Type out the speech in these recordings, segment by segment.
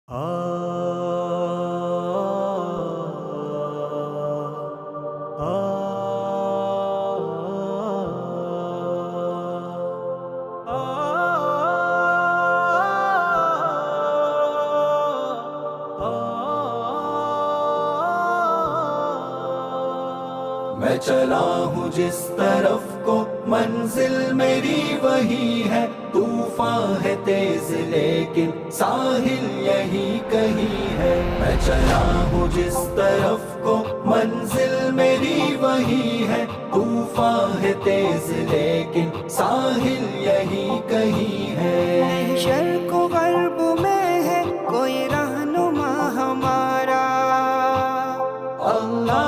मैं चला हूँ जिस तरफ को मंजिल मेरी वही है, तूफान है तेज लेकिन साहिल यही कहीं है। मैं चला हूँ जिस तरफ को मंजिल मेरी वही है, तूफान है तेज लेकिन साहिल यही कहीं है। शर्क़ व ग़र्ब में है कोई रहनुमा हमारा, अल्लाह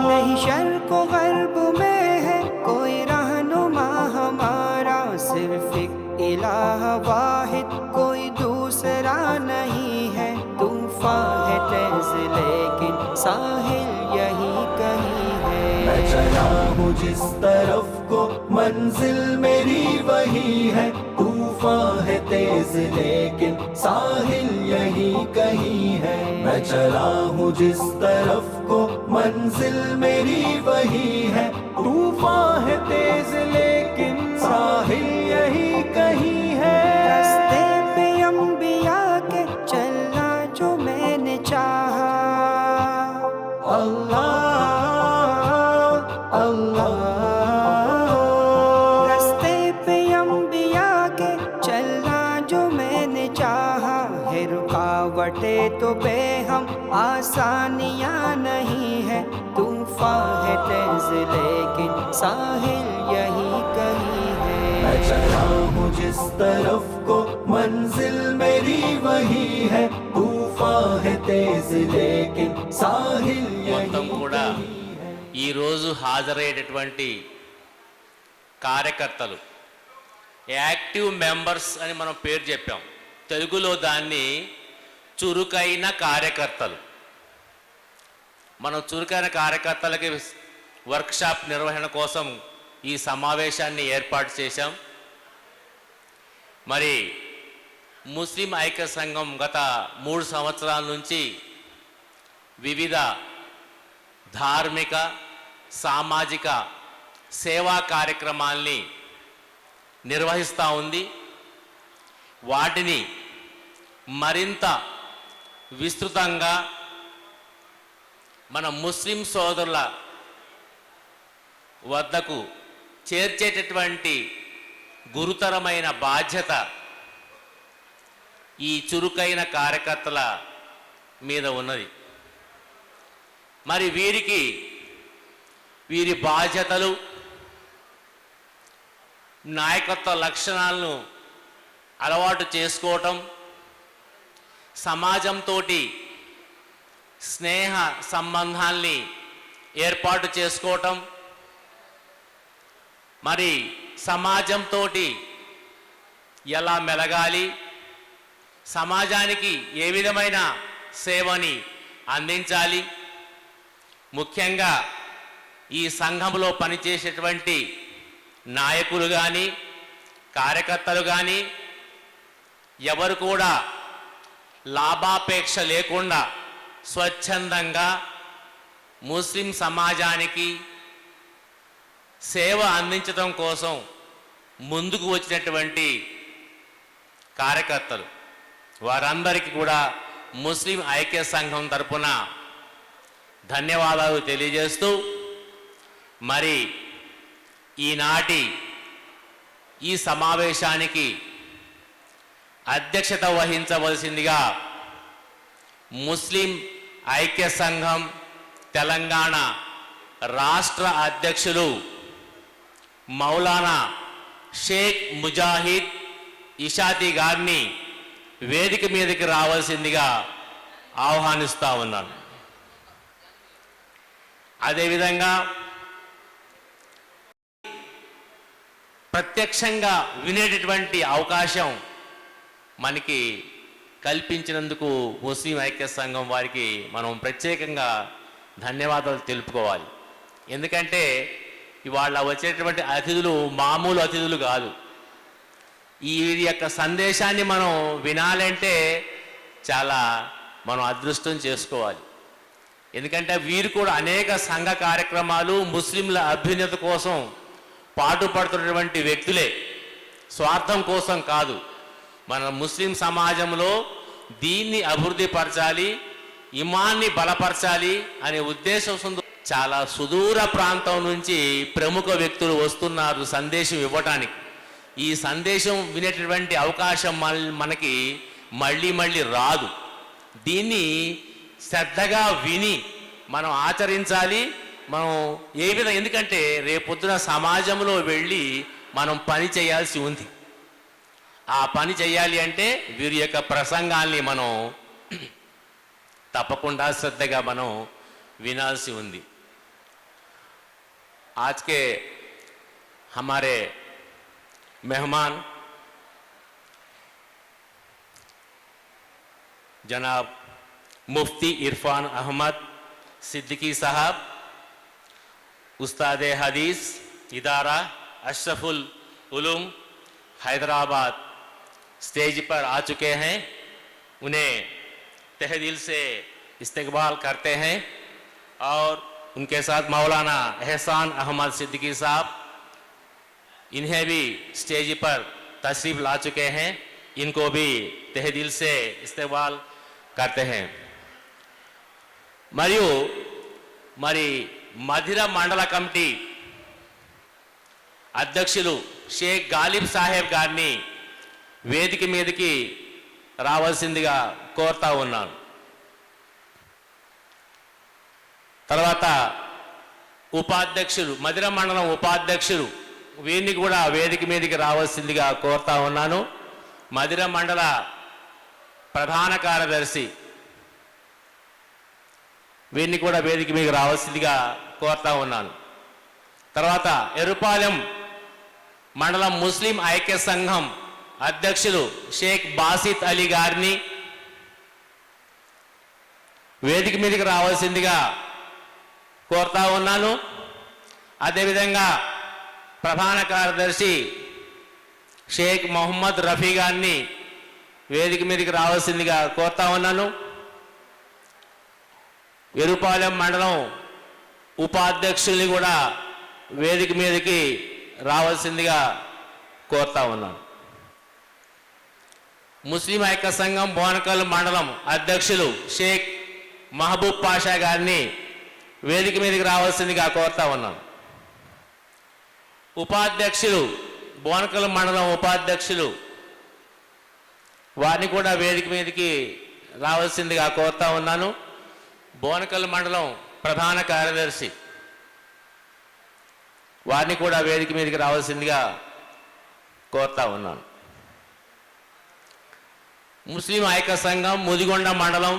नहीं शर्क़ व ग़र्ब में है कोई रहनुमा हमारा। सिर्फ एक इलाह वाहिद कोई दूसरा नहीं है, तूफ़ान है तेज़ लेकिन साहिल यही कहीं है। मैं चला हूँ जिस तरफ को मंजिल मेरी वही है, तूफान है तेज लेकिन साहिल यही कहीं है। मैं चला हूँ जिस तरफ को मंजिल मेरी वही है, तूफान है तेज लेकिन साहिल यही कहीं है। रास्ते पे अंबिया के चलना जो मैंने चाहा, अल्लाह अल्लाह रास्ते पे अंबिया के चलना जो मैंने चाहा है। रुकावटे तो बेहम आसानियाँ नहीं है, तूफान है तेज लेकिन साहिल यही कहीं है। मैं चला हूँ जिस तरफ को मंजिल मेरी वही है, तूफान है तेज लेकिन साहिल మొత్తం यही కూడా कहीं है। ఈరోజు హాజరయ్యేటటువంటి కార్యకర్తలు యాక్టివ్ మెంబర్స్ అని మనం పేరు చెప్పాం. తెలుగులో దాన్ని చురుకైన కార్యకర్తలు. మనం చురుకైన కార్యకర్తలకి వర్క్షాప్ నిర్వహణ కోసం ఈ సమావేశాన్ని ఏర్పాటు చేశాం. మరి ముస్లిం ఐక్య సంఘం గత 3 సంవత్సరాల నుంచి వివిధ ధార్మిక సామాజిక సేవా కార్యక్రమాల్ని నిర్వహిస్తూ ఉంది. వాటిని మరింత విస్తృతంగా మన ముస్లిం సోదరుల వద్దకు చేర్చేటటువంటి గురుతరమైన బాధ్యత ఈ చురుకైన కార్యకర్తల మీద ఉన్నది. మరి వీరి బాధ్యతలు నాయకత్వ లక్షణాలను అలవాటు చేసుకోవటం, సమాజంతో స్నేహ సంబంధాల్ని ఏర్పాటు చేసుకోవటం, మరి సమాజంతో ఎలా మెలగాలి, సమాజానికి ఏ విధమైన సేవని అందించాలి, ముఖ్యంగా ఈ సంఘంలో పనిచేసేటువంటి నాయకులు కానీ కార్యకర్తలు కానీ ఎవరు కూడా లాభాపేక్ష లేకుండా స్వచ్ఛందంగా ముస్లిం సమాజానికి సేవ అందించడం కోసం ముందుకు వచ్చినటువంటి కార్యకర్తలు, వారందరికీ కూడా ముస్లిం ఐక్య సంఘం తరపున ధన్యవాదాలు తెలియజేస్తూ, మరి ఈనాటి ఈ సమావేశానికి అధ్యక్షత వహించవలసిందిగా ముస్లిం ఐక్య సంఘం తెలంగాణ రాష్ట్ర అధ్యక్షులు మౌలానా షేక్ ముజాహిద్ ఇషాతి గారిని వేదిక మీదకి రావాల్సిందిగా ఆహ్వానిస్తా ఉన్నాను. అదేవిధంగా ప్రత్యక్షంగా వినేటటువంటి అవకాశం మనకి కల్పించినందుకు ముస్లిం ఐక్య సంఘం వారికి మనం ప్రత్యేకంగా ధన్యవాదాలు తెలుపుకోవాలి. ఎందుకంటే ఇవాళ వచ్చేటువంటి అతిథులు మామూలు అతిథులు కాదు. ఈ యొక్క సందేశాన్ని మనం వినాలంటే చాలా మనం అదృష్టం చేసుకోవాలి. ఎందుకంటే వీరు కూడా అనేక సంఘ కార్యక్రమాలు ముస్లింల అభ్యున్నతి కోసం పాటుపడుతున్నటువంటి వ్యక్తులే, స్వార్థం కోసం కాదు. మన ముస్లిం సమాజంలో దీన్ని అభివృద్ధి పరచాలి, ఇమాన్ని బలపరచాలి అనే ఉద్దేశం చాలా సుదూర ప్రాంతం నుంచి ప్రముఖ వ్యక్తులు వస్తున్నారు సందేశం ఇవ్వటానికి. ఈ సందేశం వినేటటువంటి అవకాశం మనకి మళ్ళీ మళ్ళీ రాదు. దీన్ని శ్రద్ధగా విని మనం ఆచరించాలి. మనం ఏ విధంగా, ఎందుకంటే రేపొద్దున సమాజంలో వెళ్ళి మనం పని చేయాల్సి ఉంది. ఆ పని చేయాలి అంటే వీరి యొక్క ప్రసంగాల్ని మనం తప్పకుండా శ్రద్ధగా మనం వినాల్సి ఉంది. आज के हमारे मेहमान जनाब मुफ्ती इरफान अहमद सिद्दीकी साहब, उस्ताद हदीस इदारा अशरफुल उलूम हैदराबाद स्टेज पर आ चुके हैं. उन्हें तहे दिल से इस्तकबाल करते हैं. और उनके साथ मौलाना एहसान अहमद सिद्दीकी साहब, इन्हें भी स्टेज पर तशरीफ ला चुके हैं. इनको भी तहे दिल से इस्तकबाल करते हैं. మరియు మరి మధిర మండల కమిటీ అధ్యక్షులు షేక్ గాలిబ్ సాహెబ్ గారిని వేదిక మీదకి రావాల్సిందిగా కోరుతా ఉన్నాను. తర్వాత ఉపాధ్యక్షులు, మధిర మండలం ఉపాధ్యక్షులు, వీరిని కూడా వేదిక మీదకి రావాల్సిందిగా కోరుతా ఉన్నాను. మధిర మండల ప్రధాన కార్యదర్శి, వీరిని కూడా వేదిక మీదకి రావాల్సిందిగా కోరుతా ఉన్నాను. తర్వాత ఎరుపాలెం మండలం ముస్లిం ఐక్య సంఘం అధ్యక్షులు షేక్ బాసిత్ అలీ గారిని వేదిక మీదకి రావాల్సిందిగా కోరుతా ఉన్నాను. అదేవిధంగా ప్రధాన కార్యదర్శి షేక్ మొహమ్మద్ రఫీ గారిని వేదిక మీదకి రావాల్సిందిగా కోరుతా ఉన్నాను. ఎరుపాలెం మండలం ఉపాధ్యక్షుల్ని కూడా వేదిక మీదకి రావాల్సిందిగా కోరుతా ఉన్నాను. ముస్లిం ఐక్య సంఘం బోనకల్ మండలం అధ్యక్షులు షేక్ మహబూబ్ పాషా గారిని వేదిక మీదకి రావాల్సిందిగా కోరుతా ఉన్నాను. ఉపాధ్యక్షులు, బోనకల్ మండలం ఉపాధ్యక్షులు, వారిని కూడా వేదిక మీదకి రావాల్సిందిగా కోరుతా ఉన్నాను. బోనకల్ మండలం ప్రధాన కార్యదర్శి, వారిని కూడా వేదిక మీదకి రావాల్సిందిగా కోరుతా ఉన్నాను. ముస్లిం ఐక్య సంఘం ముదిగొండ మండలం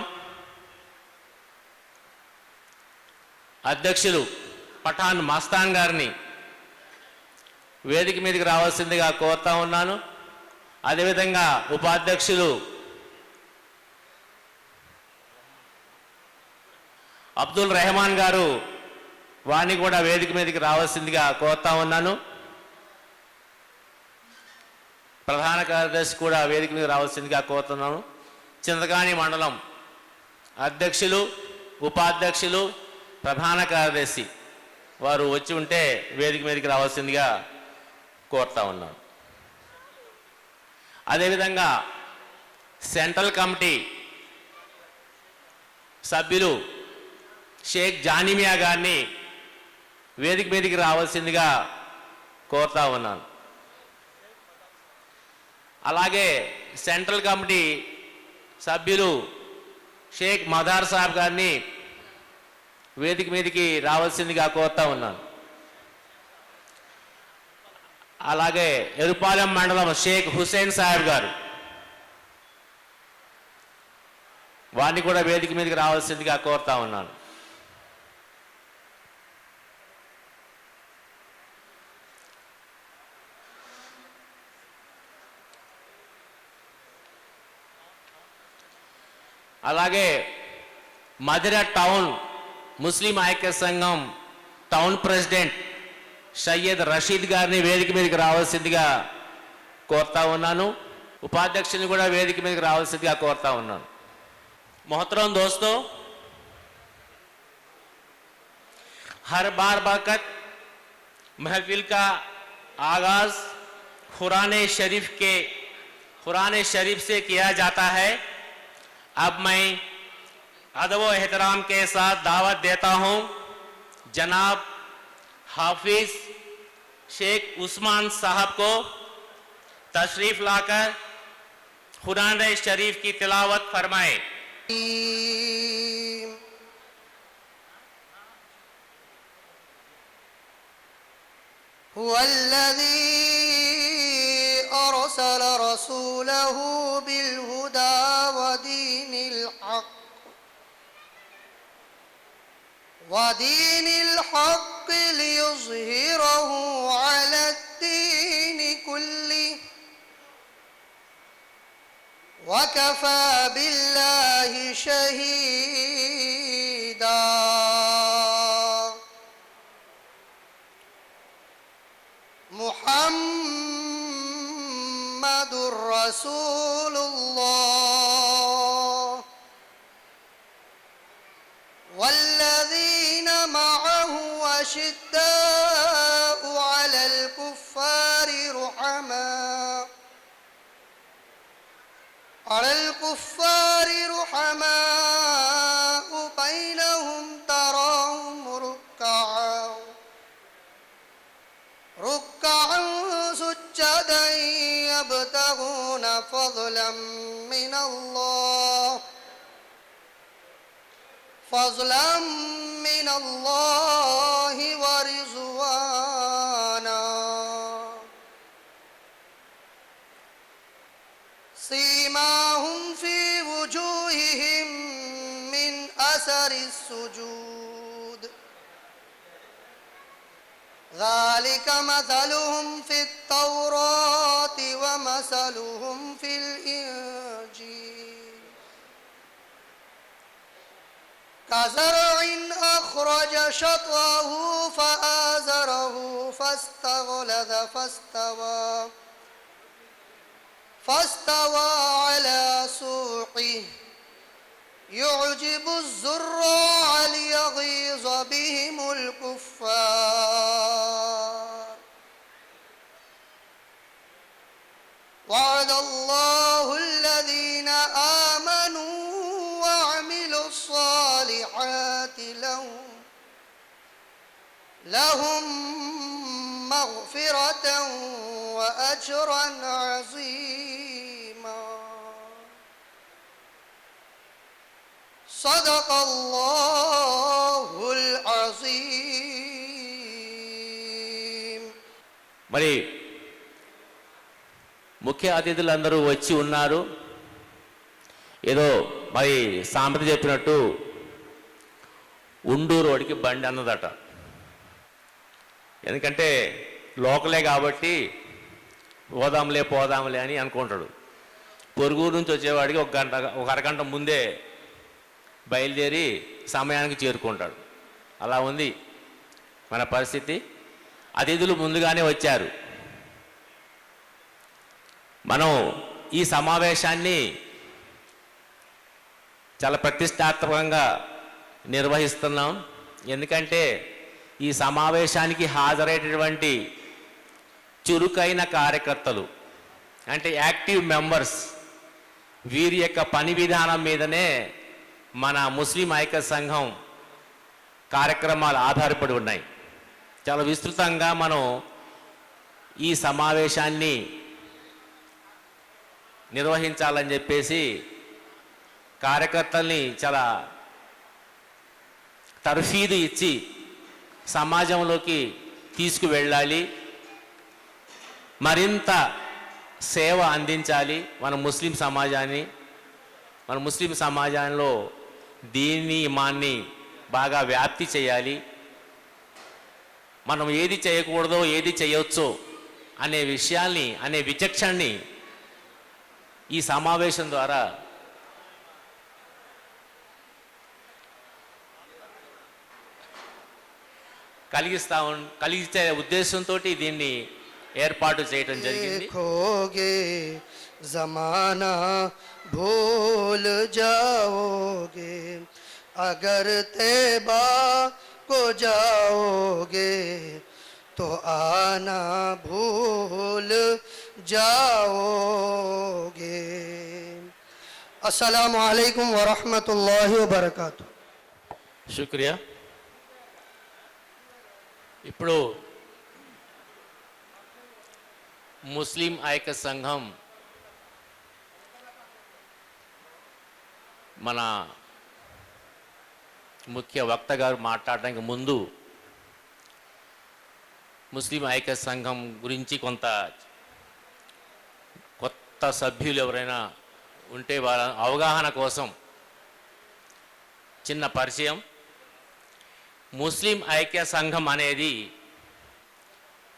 అధ్యక్షులు పఠాన్ మస్తాన్ గారిని వేదిక మీదకి రావాల్సిందిగా కోరుతా ఉన్నాను. అదేవిధంగా ఉపాధ్యక్షులు అబ్దుల్ రెహమాన్ గారు, వారిని కూడా వేదిక మీదకి రావాల్సిందిగా కోరుతా ఉన్నాను. ప్రధాన కార్యదర్శి కూడా వేదిక మీద రావాల్సిందిగా కోరుతున్నాను. చింతకాని మండలం అధ్యక్షులు, ఉపాధ్యక్షులు, ప్రధాన కార్యదర్శి వారు వచ్చి ఉంటే వేదిక మీదకి రావాల్సిందిగా కోరుతా ఉన్నాను. అదేవిధంగా సెంట్రల్ కమిటీ సభ్యులు షేక్ జానిమియా గారిని వేదిక మీదకి రావాల్సిందిగా కోరుతా ఉన్నాను. అలాగే సెంట్రల్ కమిటీ సభ్యులు షేక్ మదార్ సాబ్ గారిని వేదిక మీదకి రావాల్సిందిగా కోరుతా ఉన్నాను. అలాగే ఎరుపాలెం మండలం షేక్ హుసేన్ సాహెబ్ గారు, వారిని కూడా వేదిక మీదకి రావాల్సిందిగా కోరుతా ఉన్నాను. అలాగే మధిర టౌన్ ముస్లిం ఐక్య సంఘం టౌన్ ప్రెసిడెంట్ సయ్యద్ రషీద్ గారిని వేదిక మీదకి రావాల్సిందిగా కోరుతా ఉన్నాను. ఉపాధ్యక్షుని కూడా వేదిక మీదకి రావాల్సిందిగా కోరుతా ఉన్నాను. मोहतरम दोस्तों, हर बार बरकत महफिल का आगाज कुरान शरीफ से किया जाता है। अब मैं अदब व एहतराम के साथ दावत देता हूं जनाब हाफिज शेख उस्मान साहब को तशरीफ लाकर कुरान शरीफ की तिलावत फरमाए। هو الذي أرسل رسوله بالهدى ودين الحق ليظهره على الدين كله وكفى بالله شهيدا. محمد رسول الله والذين معه أشداء على الكفار رحماء بينهم تراهم ركعا سجدا يبتغون فضلا من الله ورضوانا. سيماهم في وجوههم من أثر السجود ذلك مثلهم في التوراة ومثلهم في الإنجيل كزرع أخرج شطأه فآزره فاستغلظ فاستوى على سوقه يعجب الزراع ليغيظ بهم الكفار. وعد الله الذين آمنوا وعملوا الصالحات لهم مغفرة وأجرا عظيما. صدق الله العظيم. మరి ముఖ్య అతిథులందరూ వచ్చి ఉన్నారు. ఏదో మరి సామెత చెప్పినట్టు ఉండూరు వాడికి బండి అన్నదట. ఎందుకంటే లోకలే కాబట్టి పోదాంలే అని అనుకుంటాడు. పొరుగురు నుంచి వచ్చేవాడికి ఒక అరగంట ముందే బయలుదేరి సమయానికి చేరుకుంటాడు. అలా ఉంది మన పరిస్థితి. అతిథులు ముందుగానే వచ్చారు. మనం ఈ సమావేశాన్ని చాలా ప్రతిష్టాత్మకంగా నిర్వహిస్తున్నాం. ఎందుకంటే ఈ సమావేశానికి హాజరైనటువంటి చురుకైన కార్యకర్తలు అంటే యాక్టివ్ మెంబర్స్, వీరి యొక్క పని విధానం మీదనే మన ముస్లిం ఐక్య సంఘం కార్యక్రమాలు ఆధారపడి ఉన్నాయి. చాలా విస్తృతంగా మనం ఈ సమావేశాన్ని నిర్వహించాలని చెప్పేసి కార్యకర్తల్ని చాలా తర్ఫీదు ఇచ్చి సమాజంలోకి తీసుకువెళ్ళాలి, మరింత సేవ అందించాలి. మన ముస్లిం సమాజంలో దీన్ని ఇమాన్ని బాగా వ్యాప్తి చేయాలి. మనం ఏది చేయకూడదో ఏది చేయొచ్చో అనే విషయాల్ని అనే విచక్షణని ఈ సమావేశం ద్వారా కలిగించే ఉద్దేశంతో దీన్ని ఏర్పాటు చేయడం జరిగింది. देखोगे जमाना भूल जाओगे, अगर तैबा को जाओगे तो आना भूल जाओगे। अस्सलामु अलैकुम व रहमतुल्लाहि व बरकातुहू। శుక్రియా. ఇప్పుడు ముస్లిం ఐక్య సంఘం మన ముఖ్య వక్త గారు మాట్లాడడానికి ముందు ముస్లిం ఐక్య సంఘం గురించి కొత్త సభ్యులు ఎవరైనా ఉంటే వాళ్ళ అవగాహన కోసం చిన్న పరిచయం. ముస్లిం ఐక్య సంఘం అనేది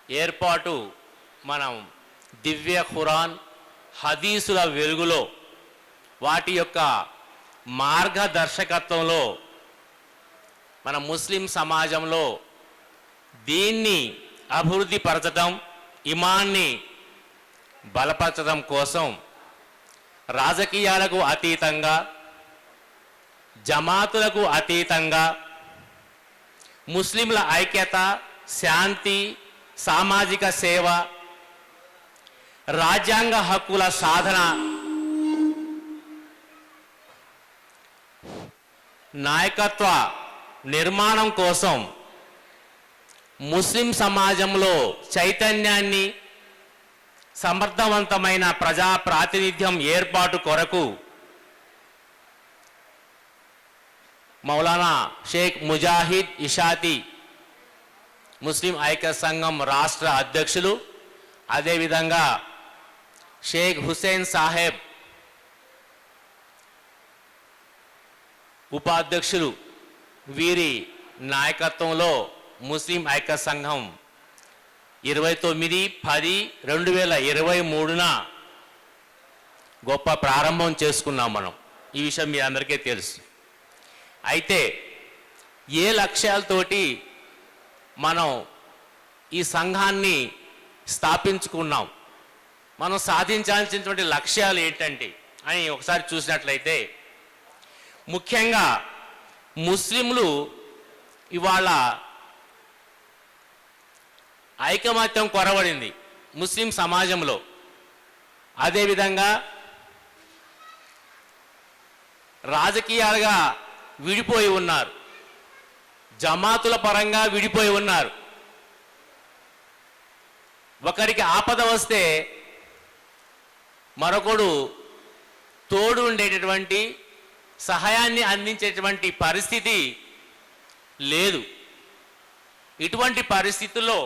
ఏర్పాటు మనం దివ్య ఖురాన్ హదీసుల వెలుగులో వాటి యొక్క మార్గదర్శకత్వంలో మన ముస్లిం సమాజంలో దీన్ని అభివృద్ధి పరచడం, ఇమాన్ని బలపరచడం కోసం రాజకీయాలకు అతీతంగా, జమాతులకు అతీతంగా ముస్లింల ఐక్యత, శాంతి, సామాజిక సేవ, రాజ్యాంగ హక్కుల సాధన, నాయకత్వ నిర్మాణం కోసం ముస్లిం సమాజంలో చైతన్యాన్ని, సమర్థవంతమైన ప్రజా ప్రాతినిధ్యం ఏర్పాటు కొరకు మౌలానా షేక్ ముజాహిద్ ఇషాతి ముస్లిం ఐక్య సంఘం రాష్ట్ర అధ్యక్షులు, అదేవిధంగా షేక్ హుసేన్ సాహెబ్ ఉపాధ్యక్షులు, వీరి నాయకత్వంలో ముస్లిం ఐక్య సంఘం 29/10/2023న గొప్ప ప్రారంభం చేసుకున్నాం మనం. ఈ విషయం మీ అందరికీ తెలుసు. అయితే ఏ లక్ష్యాలతోటి మనం ఈ సంఘాన్ని స్థాపించుకున్నాం, మనం సాధించాల్సినటువంటి లక్ష్యాలు ఏంటంటే అని ఒకసారి చూసినట్లయితే, ముఖ్యంగా ముస్లింలు ఇవాళ ఐకమత్యం కొరవడింది ముస్లిం సమాజంలో. అదేవిధంగా రాజకీయాలుగా విడిపోయి ఉన్నారు, జమాతుల పరంగా విడిపోయి ఉన్నారు. ఒకరికి ఆపద వస్తే మరొకడు తోడు ఉండేటటువంటి, సహాయాన్ని అందించేటువంటి పరిస్థితి లేదు. ఇటువంటి పరిస్థితుల్లో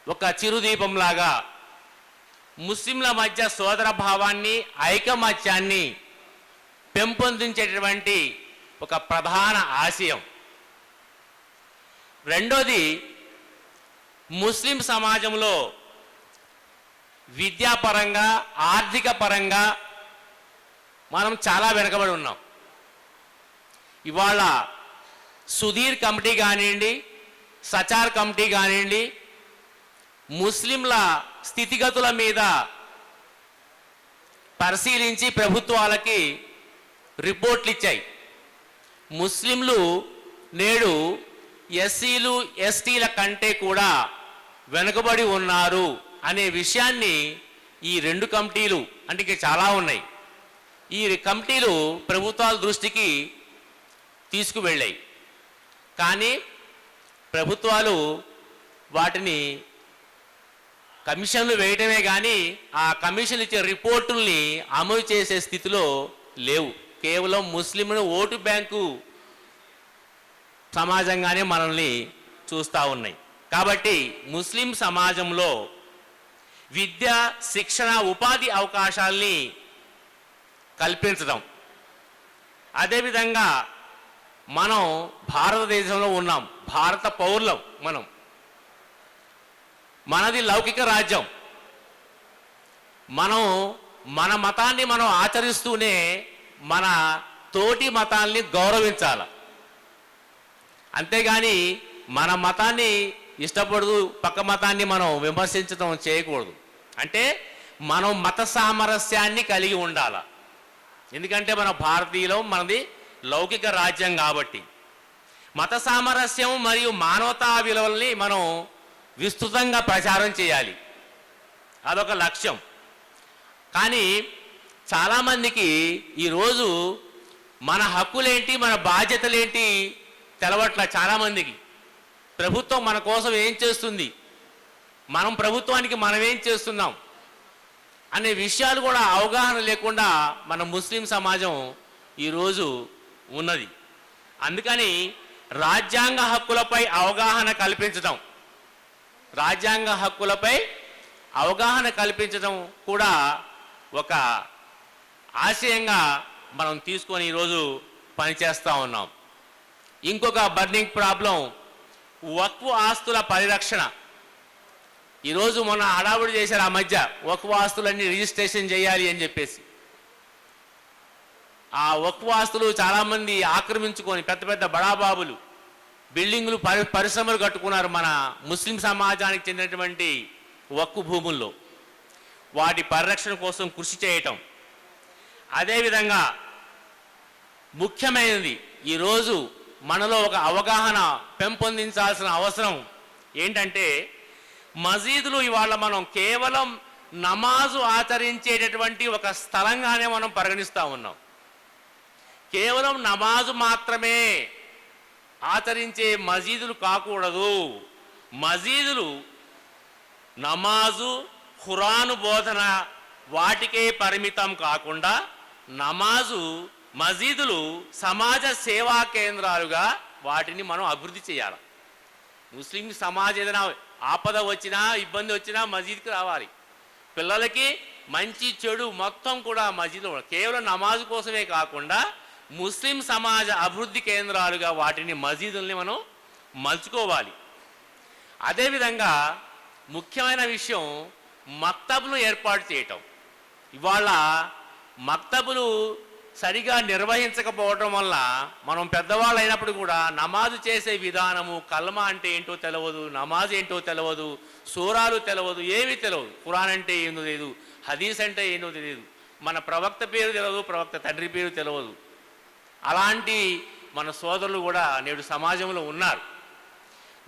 ఒక చిరుదీపంలాగా ముస్లింల మధ్య సోదర భావాన్ని, ఐకమత్యాన్ని పెంపొందించేటటువంటి ఒక ప్రధాన ఆశయం. రెండోది, ముస్లిం సమాజంలో విద్యాపరంగా, ఆర్థిక పరంగా మనం చాలా వెనకబడి ఉన్నాం. ఇవాళ సుధీర్ కమిటీ కానివ్వండి, సచార్ కమిటీ కానివ్వండి, ముస్లింల స్థితిగతుల మీద పరిశీలించి ప్రభుత్వాలకి రిపోర్ట్లు ఇచ్చాయి. ముస్లింలు నేడు ఎస్సీలు, ఎస్టీల కంటే కూడా వెనుకబడి ఉన్నారు అనే విషయాన్ని ఈ రెండు కమిటీలు, అంటే ఇంకా చాలా ఉన్నాయి, ఈ కమిటీలు ప్రభుత్వాల దృష్టికి తీసుకువెళ్ళాయి. కానీ ప్రభుత్వాలు వాటిని కమిషన్లు వేయటమే కానీ ఆ కమిషన్ ఇచ్చే రిపోర్టుల్ని అమలు చేసే స్థితిలో లేవు. కేవలం ముస్లింలు ఓటు బ్యాంకు సమాజంగానే మనల్ని చూస్తూ ఉన్నాయి. కాబట్టి ముస్లిం సమాజంలో విద్య, శిక్షణ, ఉపాధి అవకాశాల్ని కల్పించడం, అదేవిధంగా మనం భారతదేశంలో ఉన్నాం, భారత పౌరులం మనం, మనది లౌకిక రాజ్యం, మనం మన మతాన్ని మనం ఆచరిస్తూనే మన తోటి మతాల్ని గౌరవించాలి. అంతేగాని మన మతాన్ని ఇష్టపడదు, పక్క మతాన్ని మనం విమర్శించడం చేయకూడదు. అంటే మనం మత సామరస్యాన్ని కలిగి ఉండాలి. ఎందుకంటే మన భారతీయులం, మనది లౌకిక రాజ్యం కాబట్టి మత సామరస్యం మరియు మానవతా విలువల్ని మనం విస్తృతంగా ప్రచారం చేయాలి. అదొక లక్ష్యం. కానీ చాలామందికి ఈరోజు మన హక్కులేంటి, మన బాధ్యతలేంటి తెలవట్ల. చాలామందికి ప్రభుత్వం మన కోసం ఏం చేస్తుంది, మనం ప్రభుత్వానికి మనం ఏం చేస్తున్నాం అనే విషయాలు కూడా అవగాహన లేకుండా మన ముస్లిం సమాజం ఈరోజు ఉన్నది. అందుకని రాజ్యాంగ హక్కులపై అవగాహన కల్పించడం, రాజ్యాంగ హక్కులపై అవగాహన కల్పించడం కూడా ఒక ఆశయంగా మనం తీసుకొని ఈరోజు పనిచేస్తూ ఉన్నాం. ఇంకొక బర్నింగ్ ప్రాబ్లం వక్ఫ్ ఆస్తుల పరిరక్షణ. ఈరోజు మొన్న హడావుడి చేశారు ఆ మధ్య, వక్ఫ్ ఆస్తులన్నీ రిజిస్ట్రేషన్ చేయాలి అని చెప్పేసి. ఆ వక్ఫ్ ఆస్తులు చాలామంది ఆక్రమించుకొని పెద్ద పెద్ద బడాబాబులు బిల్డింగులు పరిశ్రమలు కట్టుకున్నారు మన ముస్లిం సమాజానికి చెందినటువంటి వక్ఫ్ భూముల్లో. వాటి పరిరక్షణ కోసం కృషి చేయటం. అదేవిధంగా ముఖ్యమైనది ఈరోజు మనలో ఒక అవగాహన పెంపొందించాల్సిన అవసరం ఏంటంటే, మసీదులు ఇవాళ మనం కేవలం నమాజు ఆచరించేటటువంటి ఒక స్థలంగానే మనం పరిగణిస్తూ ఉన్నాం. కేవలం నమాజు మాత్రమే ఆచరించే మసీదులు కాకూడదు. మసీదులు నమాజు, ఖురాను బోధన వాటికే పరిమితం కాకుండా నమాజు, మసీదులు సమాజ సేవా కేంద్రాలుగా వాటిని మనం అభివృద్ధి చేయాలి. ముస్లిం సమాజం ఏదైనా ఆపద వచ్చినా, ఇబ్బంది వచ్చినా మసీద్కి రావాలి. పిల్లలకి మంచి చెడు మొత్తం కూడా మసీదులో, కేవలం నమాజు కోసమే కాకుండా ముస్లిం సమాజ అభివృద్ధి కేంద్రాలుగా వాటిని, మసీదుల్ని మనం మలుచుకోవాలి. అదేవిధంగా ముఖ్యమైన విషయం మక్తబులు ఏర్పాటు చేయటం. ఇవాళ మక్తబులు సరిగా నిర్వహించకపోవడం వల్ల మనం పెద్దవాళ్ళు అయినప్పుడు కూడా నమాజు చేసే విధానము, కల్మా అంటే ఏంటో తెలియదు, నమాజ్ ఏంటో తెలియదు, సూరాలు తెలియదు, ఏమీ తెలియదు. ఖురాన్ అంటే ఏందో తెలియదు, హదీస్ అంటే ఏందో తెలియదు, మన ప్రవక్త పేరు తెలియదు, ప్రవక్త తండ్రి పేరు తెలియదు. అలాంటి మన సోదరులు కూడా నేడు సమాజంలో ఉన్నారు.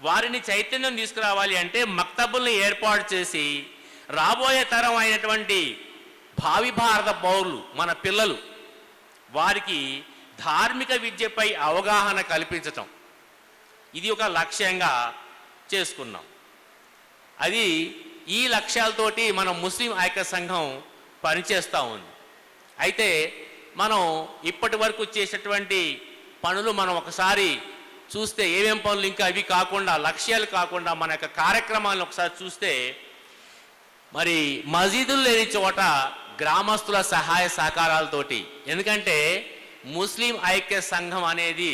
వారిని చైతన్యం తీసుకురావాలి అంటే మక్తబుల్ని ఏర్పాటు చేసి రాబోయే తరం అయినటువంటి భావి భారత పౌరులు, మన పిల్లలు, వారికి ధార్మిక విద్యపై అవగాహన కల్పించటం, ఇది ఒక లక్ష్యంగా చేసుకున్నాం. అది ఈ లక్ష్యాలతోటి మనం ముస్లిం ఐక్య సంఘం పనిచేస్తూ ఉంది. అయితే మనం ఇప్పటి వరకు చేసేటువంటి పనులు మనం ఒకసారి చూస్తే, ఏమేం పనులు, ఇంకా అవి కాకుండా, లక్ష్యాలు కాకుండా మన యొక్క కార్యక్రమాలను ఒకసారి చూస్తే, మరి మసీదులు లేని చోట గ్రామస్తుల సహాయ సహకారాలతోటి, ఎందుకంటే ముస్లిం ఐక్య సంఘం అనేది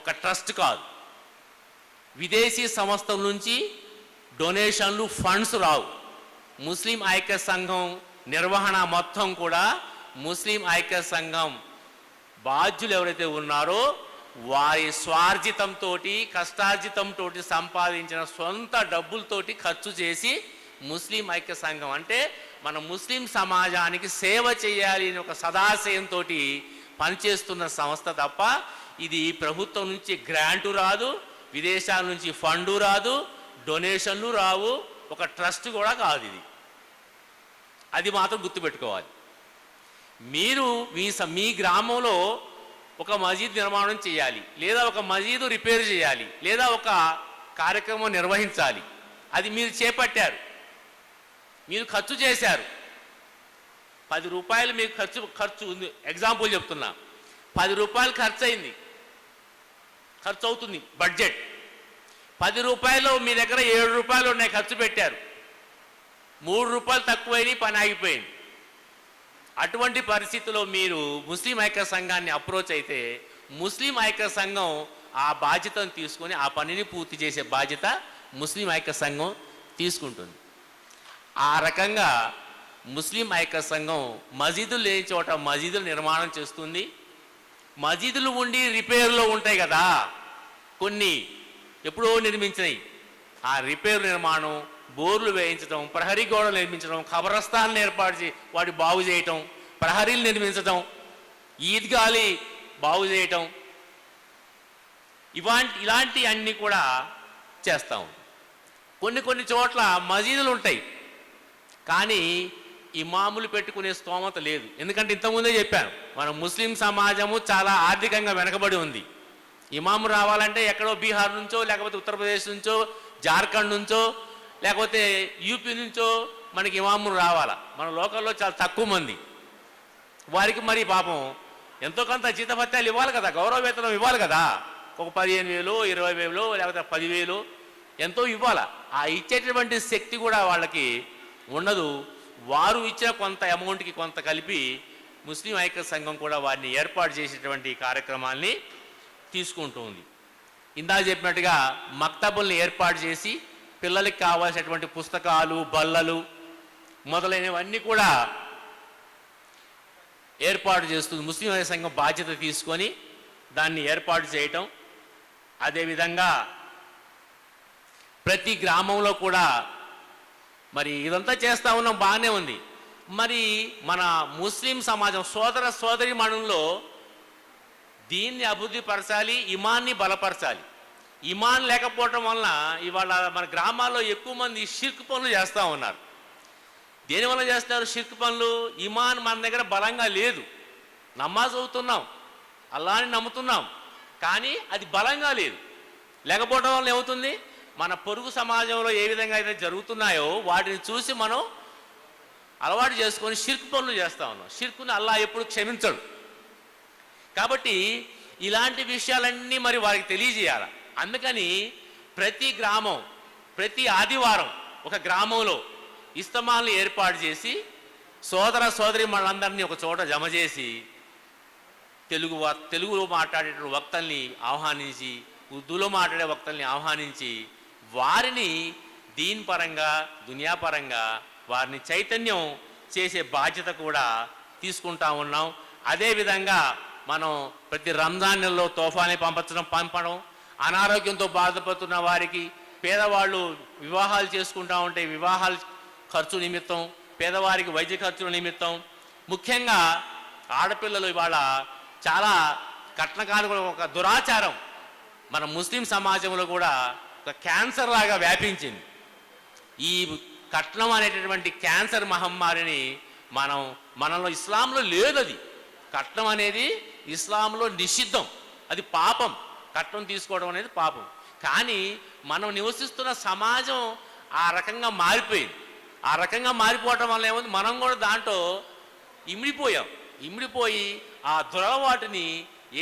ఒక ట్రస్ట్ కాదు. విదేశీ సంస్థల నుంచి డొనేషన్లు, ఫండ్స్ రావు. ముస్లిం ఐక్య సంఘం నిర్వహణ మొత్తం కూడా ముస్లిం ఐక్య సంఘం బాధ్యులు ఎవరైతే ఉన్నారో వారి స్వార్జితంతో, కష్టార్జితంతో సంపాదించిన సొంత డబ్బులతోటి ఖర్చు చేసి ముస్లిం ఐక్య సంఘం అంటే మన ముస్లిం సమాజానికి సేవ చేయాలి అని ఒక సదాశయంతో పనిచేస్తున్న సంస్థ తప్ప ఇది ప్రభుత్వం నుంచి గ్రాంటు రాదు, విదేశాల నుంచి ఫండు రాదు, డొనేషన్లు రావు, ఒక ట్రస్ట్ కూడా కాదు ఇది. అది మాత్రం గుర్తుపెట్టుకోవాలి. మీరు మీ గ్రామంలో ఒక మసీద్ నిర్మాణం చేయాలి, లేదా ఒక మసీదు రిపేర్ చేయాలి, లేదా ఒక కార్యక్రమం నిర్వహించాలి. అది మీరు చేపట్టారు, మీరు ఖర్చు చేశారు. 10 రూపాయలు మీకు ఖర్చు ఉంది, ఎగ్జాంపుల్ చెప్తున్నా. 10 రూపాయలు ఖర్చు అవుతుంది బడ్జెట్. 10 రూపాయలు మీ దగ్గర 7 రూపాయలు ఉన్నాయి, ఖర్చు పెట్టారు. 3 రూపాయలు తక్కువైనవి, పని ఆగిపోయింది. అటువంటి పరిస్థితిలో మీరు ముస్లిం ఐక్య సంఘాన్ని అప్రోచ్ అయితే ముస్లిం ఐక్య సంఘం ఆ బాధ్యతను తీసుకొని ఆ పనిని పూర్తి చేసే బాధ్యత ముస్లిం ఐక్య సంఘం తీసుకుంటుంది. ఆ రకంగా ముస్లిం ఐక్య సంఘం మసీదులు లేని చోట మసీదులు నిర్మాణం చేస్తుంది. మసీదులు ఉండి రిపేర్లో ఉంటాయి కదా, కొన్ని ఎప్పుడో నిర్మించినవి, ఆ రిపేర్ నిర్మాణం, బోర్లు వేయించడం, ప్రహరీ గోడలు నిర్మించడం, ఖబరస్థాన్లు ఏర్పాటు వాటి బాగు చేయటం, ప్రహరీలు నిర్మించటం, ఈద్గాలి బాగు చేయటం, ఇలాంటి అన్నీ కూడా చేస్తాం. కొన్ని చోట్ల మసీదులు ఉంటాయి, కానీ ఇమాములు పెట్టుకునే స్తోమత లేదు. ఎందుకంటే ఇంతకుముందే చెప్పాను, మన ముస్లిం సమాజము చాలా ఆర్థికంగా వెనకబడి ఉంది. ఇమాము రావాలంటే ఎక్కడో బీహార్ నుంచో, లేకపోతే ఉత్తరప్రదేశ్ నుంచో, జార్ఖండ్ నుంచో, లేకపోతే యూపీ నుంచో మనకి ఇమాములు రావాలా. మన లోకల్లో చాలా తక్కువ మంది. వారికి మరి పాపం ఎంతో కొంత జీతభత్యాలు ఇవ్వాలి కదా, గౌరవ వేతనం ఇవ్వాలి కదా. ఒక 15,000, 20,000 లేకపోతే 10,000 ఎంతో ఇవ్వాలా. ఆ ఇచ్చేటటువంటి శక్తి కూడా వాళ్ళకి ఉండదు. వారు ఇచ్చిన కొంత అమౌంట్కి కొంత కలిపి ముస్లిం ఐక్య సంఘం కూడా వారిని ఏర్పాటు చేసేటువంటి కార్యక్రమాల్ని తీసుకుంటూ ఉంది. ఇందాక చెప్పినట్టుగా మక్తబుల్ని ఏర్పాటు చేసి పిల్లలకి కావాల్సినటువంటి పుస్తకాలు, బల్లలు మొదలైనవన్నీ కూడా ఏర్పాటు చేస్తుంది. ముస్లిం ఐక్య సంఘం బాధ్యత తీసుకొని దాన్ని ఏర్పాటు చేయటం. అదేవిధంగా ప్రతి గ్రామంలో కూడా మరి ఇదంతా చేస్తూ ఉన్నాం, బాగానే ఉంది. మరి మన ముస్లిం సమాజం సోదర సోదరి మణుల్లో దీన్ని అభివృద్ధి పరచాలి, ఇమాన్ని బలపరచాలి. ఇమాన్ లేకపోవటం వలన ఇవాళ మన గ్రామాల్లో ఎక్కువ మంది షిర్క్ పనులు చేస్తూ ఉన్నారు. దేనివల్ల చేస్తారు షిర్క్ పనులు? ఇమాన్ మన దగ్గర బలంగా లేదు. నమాజ్ అవుతున్నాం, అల్లాని నమ్ముతున్నాం, కానీ అది బలంగా లేదు. లేకపోవడం వల్ల ఏమవుతుంది, మన పొరుగు సమాజంలో ఏ విధంగా అయితే జరుగుతున్నాయో వాటిని చూసి మనం అలవాటు చేసుకొని షిర్క్ పనులు చేస్తూ ఉన్నాం. షిర్కుని అల్లా ఎప్పుడు క్షమించడు. కాబట్టి ఇలాంటి విషయాలన్నీ మరి వారికి తెలియజేయాలి. అందుకని ప్రతి గ్రామం, ప్రతి ఆదివారం ఒక గ్రామంలో ఇస్తమాలను ఏర్పాటు చేసి సోదర సోదరి మనందరినీ ఒక చోట జమ చేసి తెలుగులో మాట్లాడేటువంటి వక్తల్ని ఆహ్వానించి, ఉర్దూలో మాట్లాడే వక్తల్ని ఆహ్వానించి వారిని దీన్ పరంగా, దునియా పరంగా వారిని చైతన్యం చేసే బాధ్యత కూడా తీసుకుంటా ఉన్నాం. అదేవిధంగా మనం ప్రతి రంజాన్ నెలలో తోఫాని పంపడం, అనారోగ్యంతో బాధపడుతున్న వారికి, పేదవాళ్ళు వివాహాలు చేసుకుంటా ఉంటే వివాహాల ఖర్చు నిమిత్తం, పేదవారికి వైద్య ఖర్చుల నిమిత్తం, ముఖ్యంగా ఆడపిల్లలు ఇవాళ చాలా కట్నకానుక ఒక దురాచారం మన ముస్లిం సమాజంలో కూడా ఒక క్యాన్సర్ లాగా వ్యాపించింది. ఈ కట్నం అనేటటువంటి క్యాన్సర్ మహమ్మారిని మనలో ఇస్లాంలో లేదు. అది కట్నం అనేది ఇస్లాంలో నిషిద్ధం, అది పాపం. కట్నం తీసుకోవడం అనేది పాపం. కానీ మనం నివసిస్తున్న సమాజం ఆ రకంగా మారిపోయింది. ఆ రకంగా మారిపోవటం వల్ల ఏముంది, మనం కూడా దాంట్లో ఇమిడిపోయి ఆ దురలవాటిని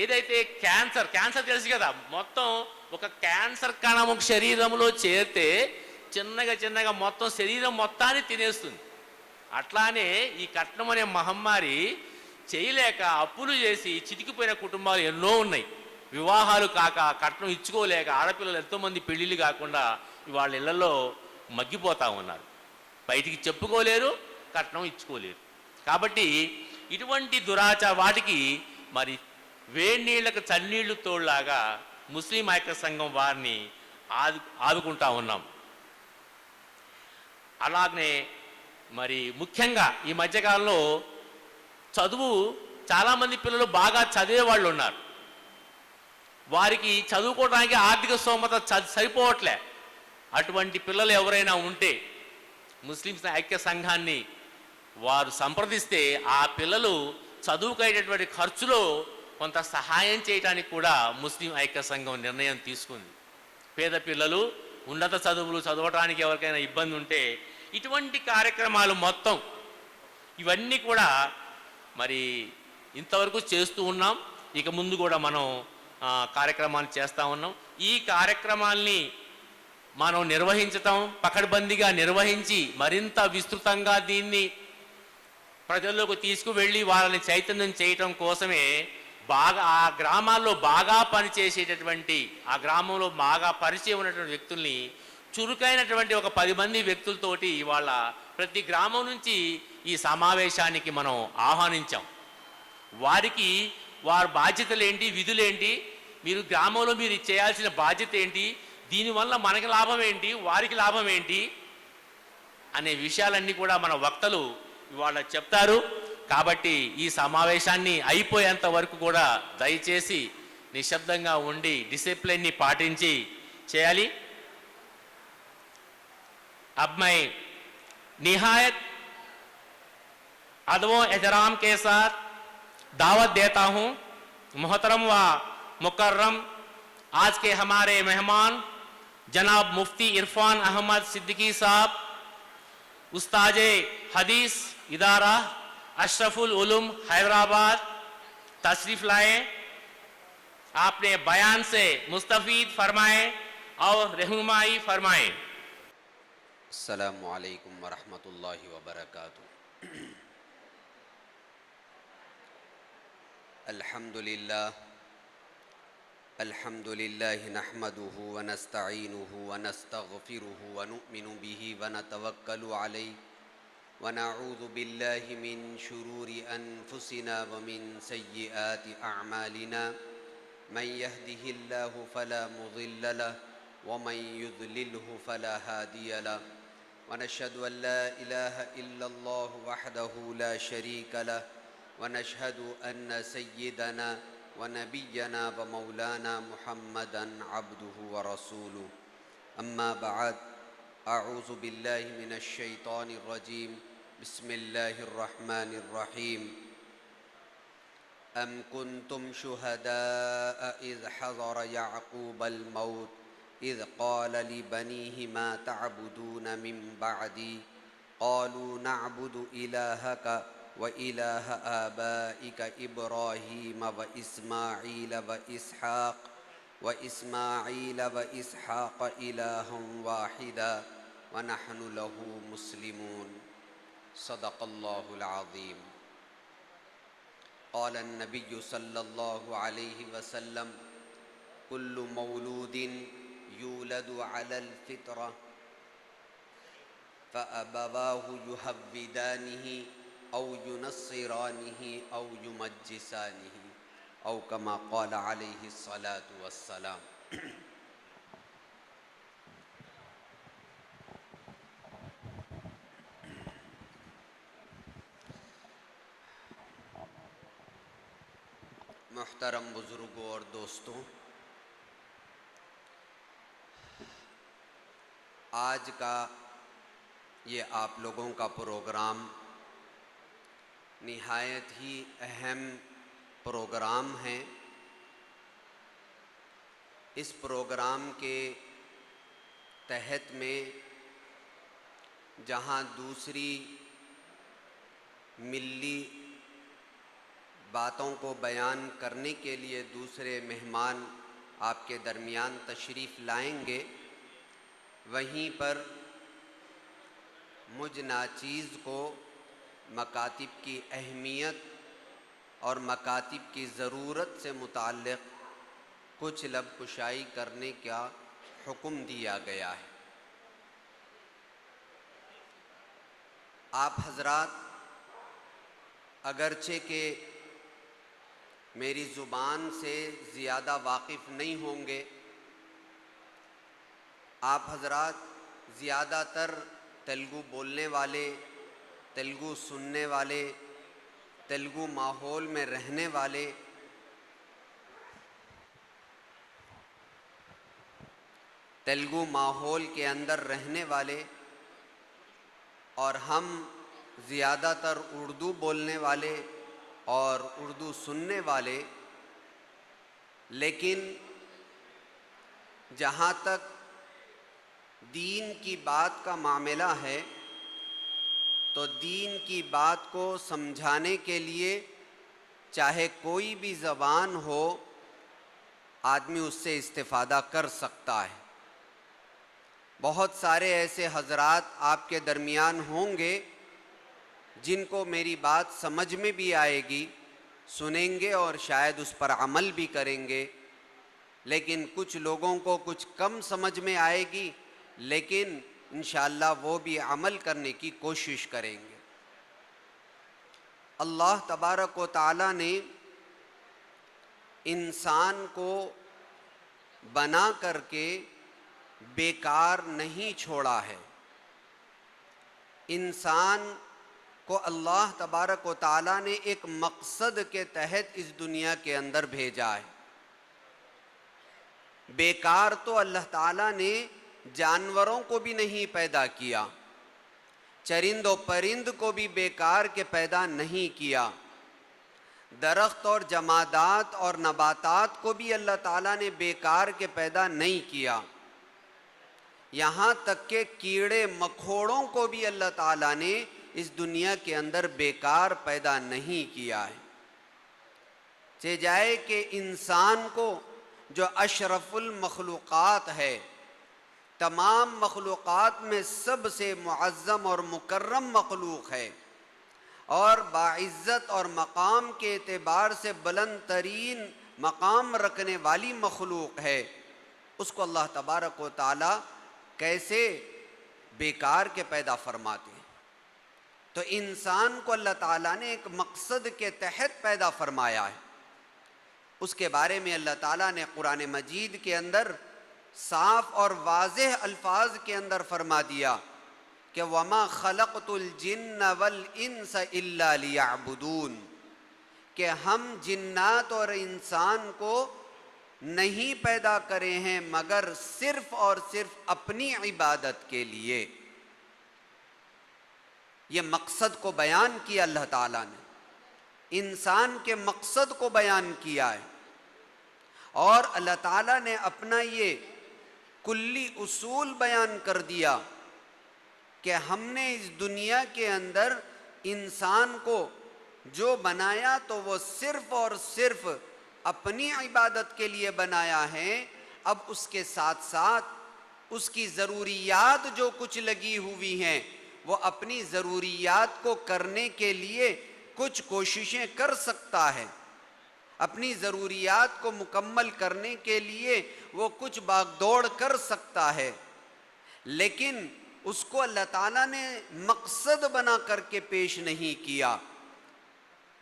ఏదైతే క్యాన్సర్ తెలుసు కదా, మొత్తం ఒక క్యాన్సర్ కణము శరీరంలో చేరితే చిన్నగా మొత్తం శరీరం మొత్తాన్ని తినేస్తుంది. అట్లానే ఈ కట్నం అనే మహమ్మారి చేయలేక అప్పులు చేసి చితికిపోయిన కుటుంబాలు ఎన్నో ఉన్నాయి. వివాహాలు కాక కట్నం ఇచ్చుకోలేక ఆడపిల్లలు ఎంతోమంది పెళ్ళిళ్ళు కాకుండా వాళ్ళ ఇళ్లలో మగ్గిపోతూ ఉన్నారు. బయటికి చెప్పుకోలేరు, కట్నం ఇచ్చుకోలేరు. కాబట్టి ఇటువంటి వాటికి మరి వేడి నీళ్లకు చన్నీళ్లు తోడులాగా ముస్లిం ఐక్య సంఘం వారిని ఆదుకుంటా ఉన్నాం. అలాగనే మరి ముఖ్యంగా ఈ మధ్యకాలంలో చదువు, చాలామంది పిల్లలు బాగా చదివే వాళ్ళు ఉన్నారు. వారికి చదువుకోవడానికి ఆర్థిక స్తోమత సరిపోవట్లే. అటువంటి పిల్లలు ఎవరైనా ఉంటే ముస్లిం ఐక్య సంఘాన్ని వారు సంప్రదిస్తే ఆ పిల్లలు చదువుకైనటువంటి ఖర్చులో కొంత సహాయం చేయడానికి కూడా ముస్లిం ఐక్య సంఘం నిర్ణయం తీసుకుంది. పేద పిల్లలు ఉన్నత చదువులు చదవడానికి ఎవరికైనా ఇబ్బంది ఉంటే ఇటువంటి కార్యక్రమాలు మొత్తం ఇవన్నీ కూడా మరి ఇంతవరకు చేస్తూ ఉన్నాం. ఇక ముందు కూడా మనం కార్యక్రమాలు చేస్తూ ఉన్నాం. ఈ కార్యక్రమాల్ని మనం నిర్వహించటం, పకడ్బందీగా నిర్వహించి మరింత విస్తృతంగా దీన్ని ప్రజల్లోకి తీసుకువెళ్ళి వాళ్ళని చైతన్యం చేయటం కోసమే బాగా ఆ గ్రామాల్లో బాగా పనిచేసేటటువంటి, ఆ గ్రామంలో బాగా పరిచయం ఉన్నటువంటి వ్యక్తుల్ని, చురుకైనటువంటి ఒక 10 మంది వ్యక్తులతోటి ఇవాళ ప్రతి గ్రామం నుంచి ఈ సమావేశానికి మనం ఆహ్వానించాం. వారికి వారి బాధ్యతలు ఏంటి, విధులేంటి, మీరు గ్రామంలో మీరు చేయాల్సిన బాధ్యత ఏంటి, దీనివల్ల మనకి లాభం ఏంటి, వారికి లాభం ఏంటి అనే విషయాలన్నీ కూడా మన వక్తలు ఇవాళ చెప్తారు. కాబట్టి ఈ సమావేశాన్ని అయిపోయేంత వరకు కూడా దయచేసి నిశ్శబ్దంగా ఉండి డిసిప్లిన్ని పాటించి చేయాలి. अब मैं निहायत अदब व एहतराम के साथ दावत देता हूं मोहतरम व मुकर्रम आज के हमारे मेहमान जनाब मुफ्ती इरफान अहमद सिद्दीकी साहब, उस्ताद हदीस इदारा अशरफुल उलूम हैदराबाद तशरीफ लाए, आपने बयान से मुस्तफीद फरमाए और रहनुमाई फरमाए। अस्सलामु अलैकुम वरहमतुल्लाहि वबरकातुह। अल्हम्दुलिल्लाह नहमदुहु व नस्तईनुहु व नस्तगफिरुहु व नु'मिनु बिही व नतवक्कलु अलैहि व नऊज़ु बिल्लाहि मिन शुरूरि अनफुसिना व मिन सय्यिआति अअमालिना मन यहदिहिल्लाहु फला मुज़िल्ल लहु व मन युज़लिल्हु फला हादिय लहु ونشهد أن لا إله إلا الله وحده لا شريك له ونشهد أن سيدنا ونبينا ومولانا محمدا عبده ورسوله أما بعد أعوذ بالله من الشيطان الرجيم بسم الله الرحمن الرحيم أم كنتم شهداء إذ حضر يعقوب الموت إذ قال لبنيه ما تعبدون من بعدي قالوا نعبد إلهك وإله آبائك إبراهيم وإسماعيل وإسحاق إلها واحدا ونحن له مسلمون صدق الله العظيم. قال النبي صلى الله عليه وسلم كل مولود يولد على الفطرة فأبواه يهودانه أو ينصرانه أو يمجسانه أو كما قال عليه الصلاة والسلام. محترم بزرگوں اور دوستوں، آج کا یہ آپ لوگوں کا پروگرام نہایت ہی اہم پروگرام ہے. اس پروگرام کے تحت میں جہاں دوسری ملی باتوں کو بیان کرنے کے لیے دوسرے مہمان آپ کے درمیان تشریف لائیں گے، وہیں پر مجھ ناچیز کو مکاتب کی اہمیت اور مکاتب کی ضرورت سے متعلق کچھ لب کشائی کرنے کا حکم دیا گیا ہے. آپ حضرات اگرچہ کہ میری زبان سے زیادہ واقف نہیں ہوں گے، آپ حضرات زیادہ تر تیلگو بولنے والے، تیلگو سننے والے، تیلگو ماحول میں رہنے والے، تیلگو ماحول کے اندر رہنے والے، اور ہم زیادہ تر اردو بولنے والے اور اردو سننے والے. لیکن جہاں تک دین کی بات کا معاملہ ہے تو دین کی بات کو سمجھانے کے لیے چاہے کوئی بھی زبان ہو، آدمی اس سے استفادہ کر سکتا ہے. بہت سارے ایسے حضرات آپ کے درمیان ہوں گے جن کو میری بات سمجھ میں بھی آئے گی، سنیں گے اور شاید اس پر عمل بھی کریں گے، لیکن کچھ لوگوں کو کچھ کم سمجھ میں آئے گی، لیکن انشاءاللہ وہ بھی عمل کرنے کی کوشش کریں گے. اللہ تبارک و تعالی نے انسان کو بنا کر کے بیکار نہیں چھوڑا ہے۔ انسان کو اللہ تبارک و تعالیٰ نے ایک مقصد کے تحت اس دنیا کے اندر بھیجا ہے۔ بیکار تو اللہ تعالیٰ نے جانوروں کو بھی نہیں پیدا کیا، چرند و پرند کو بھی بیکار کے پیدا نہیں کیا، درخت اور جمادات اور نباتات کو بھی اللہ تعالیٰ نے بیکار کے پیدا نہیں کیا، یہاں تک کہ کیڑے مکوڑوں کو بھی اللہ تعالیٰ نے اس دنیا کے اندر بیکار پیدا نہیں کیا ہے۔ چہ جائے کہ انسان کو جو اشرف المخلوقات ہے، تمام مخلوقات میں سب سے معظم اور مکرم مخلوق ہے اور باعزت اور مقام کے اعتبار سے بلند ترین مقام رکھنے والی مخلوق ہے، اس کو اللہ تبارک و تعالی کیسے بیکار کے پیدا فرماتے ہیں؟ تو انسان کو اللہ تعالیٰ نے ایک مقصد کے تحت پیدا فرمایا ہے۔ اس کے بارے میں اللہ تعالیٰ نے قرآن مجید کے اندر صاف اور واضح الفاظ کے اندر فرما دیا کہ وَمَا خَلَقْتُ الْجِنَّ وَالْإِنسَ إِلَّا لِيَعْبُدُونَ، کہ ہم جنات اور انسان کو نہیں پیدا کرے ہیں مگر صرف اور صرف اپنی عبادت کے لیے۔ یہ مقصد کو بیان کیا اللہ تعالیٰ نے، انسان کے مقصد کو بیان کیا ہے، اور اللہ تعالیٰ نے اپنا یہ کلی اصول بیان کر دیا کہ ہم نے اس دنیا کے اندر انسان کو جو بنایا تو وہ صرف اور صرف اپنی عبادت کے لیے بنایا ہے۔ اب اس کے ساتھ ساتھ اس کی ضروریات جو کچھ لگی ہوئی ہیں، وہ اپنی ضروریات کو کرنے کے لیے کچھ کوششیں کر سکتا ہے، اپنی ضروریات کو مکمل کرنے کے لیے وہ کچھ بھاگ دوڑ کر سکتا ہے، لیکن اس کو اللہ تعالیٰ نے مقصد بنا کر کے پیش نہیں کیا،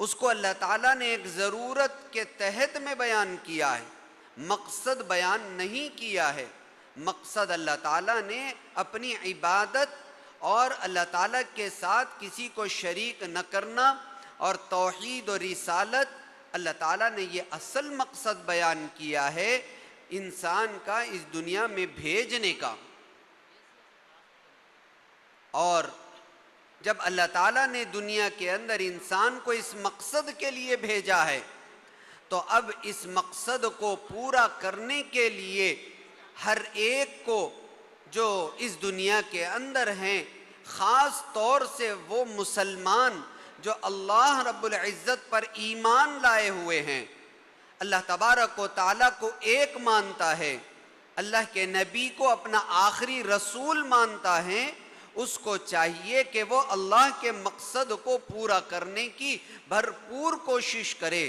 اس کو اللہ تعالیٰ نے ایک ضرورت کے تحت میں بیان کیا ہے، مقصد بیان نہیں کیا ہے۔ مقصد اللہ تعالیٰ نے اپنی عبادت اور اللہ تعالیٰ کے ساتھ کسی کو شریک نہ کرنا اور توحید و رسالت، اللہ تعالیٰ نے یہ اصل مقصد بیان کیا ہے انسان کا اس دنیا میں بھیجنے کا۔ اور جب اللہ تعالیٰ نے دنیا کے اندر انسان کو اس مقصد کے لیے بھیجا ہے تو اب اس مقصد کو پورا کرنے کے لیے ہر ایک کو جو اس دنیا کے اندر ہیں، خاص طور سے وہ مسلمان جو اللہ رب العزت پر ایمان لائے ہوئے ہیں، اللہ تبارک و تعالیٰ کو ایک مانتا ہے، اللہ کے نبی کو اپنا آخری رسول مانتا ہے، اس کو چاہیے کہ وہ اللہ کے مقصد کو پورا کرنے کی بھرپور کوشش کرے،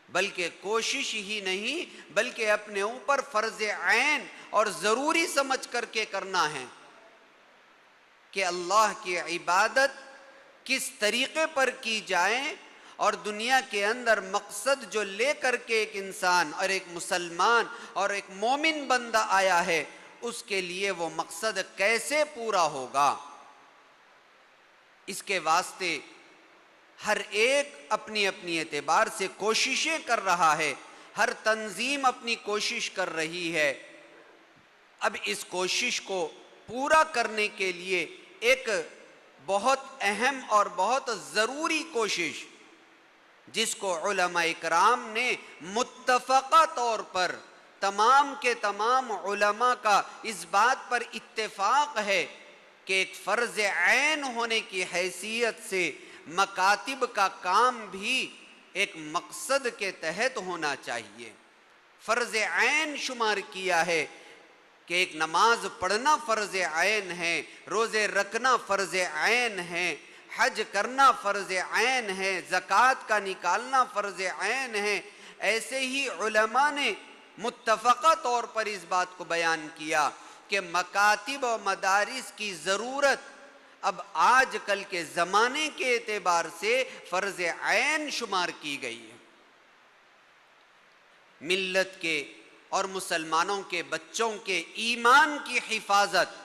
بلکہ کوشش ہی نہیں بلکہ اپنے اوپر فرض عین اور ضروری سمجھ کر کے کرنا ہے کہ اللہ کی عبادت کس طریقے پر کی جائے، اور دنیا کے اندر مقصد جو لے کر کے ایک انسان اور ایک مسلمان اور ایک مومن بندہ آیا ہے، اس کے لیے وہ مقصد کیسے پورا ہوگا۔ اس کے واسطے ہر ایک اپنی اپنی اعتبار سے کوششیں کر رہا ہے، ہر تنظیم اپنی کوشش کر رہی ہے۔ اب اس کوشش کو پورا کرنے کے لیے ایک بہت اہم اور بہت ضروری کوشش، جس کو علماء اکرام نے متفقہ طور پر، تمام کے تمام علماء کا اس بات پر اتفاق ہے کہ ایک فرض عین ہونے کی حیثیت سے مکاتب کا کام بھی ایک مقصد کے تحت ہونا چاہیے۔ فرض عین شمار کیا ہے کہ ایک نماز پڑھنا فرض عین ہے، روزے رکھنا فرض عین ہے، حج کرنا فرض عین ہے، زکوٰۃ کا نکالنا فرض عین ہے۔ ایسے ہی علماء نے متفقہ طور پر اس بات کو بیان کیا کہ مکاتب و مدارس کی ضرورت اب آج کل کے زمانے کے اعتبار سے فرض عین شمار کی گئی ہے۔ ملت کے اور مسلمانوں کے بچوں کے ایمان کی حفاظت،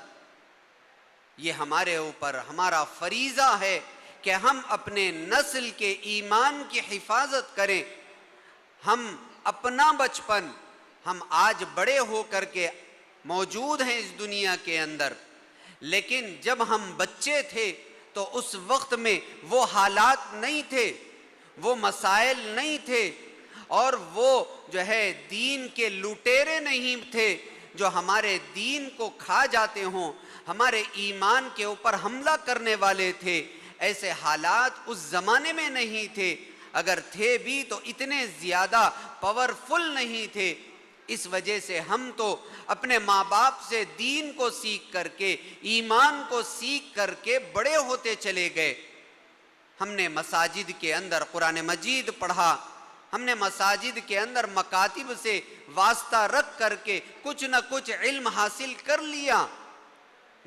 یہ ہمارے اوپر ہمارا فریضہ ہے کہ ہم اپنے نسل کے ایمان کی حفاظت کریں۔ ہم اپنا بچپن، ہم آج بڑے ہو کر کے موجود ہیں اس دنیا کے اندر، لیکن جب ہم بچے تھے تو اس وقت میں وہ حالات نہیں تھے، وہ مسائل نہیں تھے، اور وہ جو ہے دین کے لٹیرے نہیں تھے جو ہمارے دین کو کھا جاتے ہوں، ہمارے ایمان کے اوپر حملہ کرنے والے تھے۔ ایسے حالات اس زمانے میں نہیں تھے، اگر تھے بھی تو اتنے زیادہ پاورفل نہیں تھے۔ اس وجہ سے ہم تو اپنے ماں باپ سے دین کو سیکھ کر کے، ایمان کو سیکھ کر کے بڑے ہوتے چلے گئے۔ ہم نے مساجد کے اندر قرآن مجید پڑھا، ہم نے مساجد کے اندر مکاتب سے واسطہ رکھ کر کے کچھ نہ کچھ علم حاصل کر لیا،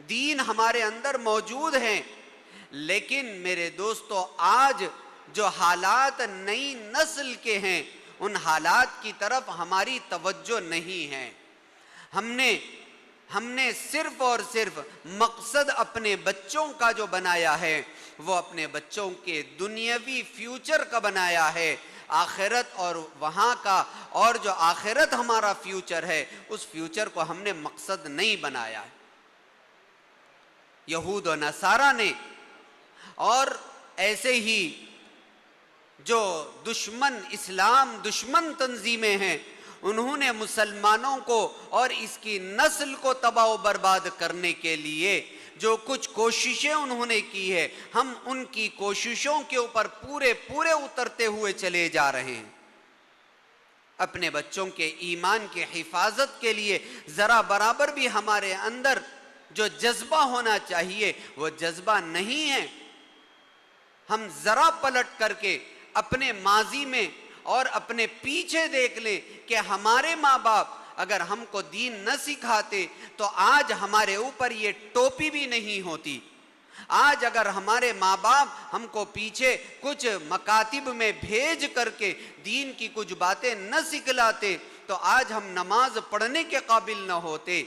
دین ہمارے اندر موجود ہیں۔ لیکن میرے دوستو، آج جو حالات نئی نسل کے ہیں، ان حالات کی طرف ہماری توجہ نہیں ہے۔ ہم نے صرف اور صرف مقصد اپنے بچوں کا جو بنایا ہے، وہ اپنے بچوں کے دنیاوی فیوچر کا بنایا ہے، آخرت اور وہاں کا، اور جو آخرت ہمارا فیوچر ہے اس فیوچر کو ہم نے مقصد نہیں بنایا ہے۔ یہود و نصارہ نے اور ایسے ہی جو دشمن اسلام دشمن تنظیمیں ہیں، انہوں نے مسلمانوں کو اور اس کی نسل کو تباہ و برباد کرنے کے لیے جو کچھ کوششیں انہوں نے کی ہے، ہم ان کی کوششوں کے اوپر پورے اترتے ہوئے چلے جا رہے ہیں۔ اپنے بچوں کے ایمان کی حفاظت کے لیے ذرا برابر بھی ہمارے اندر جو جذبہ ہونا چاہیے وہ جذبہ نہیں ہے۔ ہم ذرا پلٹ کر کے اپنے ماضی میں اور اپنے پیچھے دیکھ لیں کہ ہمارے ماں باپ اگر ہم کو دین نہ سکھاتے تو آج ہمارے اوپر یہ ٹوپی بھی نہیں ہوتی۔ آج اگر ہمارے ماں باپ ہم کو پیچھے کچھ مکاتب میں بھیج کر کے دین کی کچھ باتیں نہ سکھلاتے تو آج ہم نماز پڑھنے کے قابل نہ ہوتے،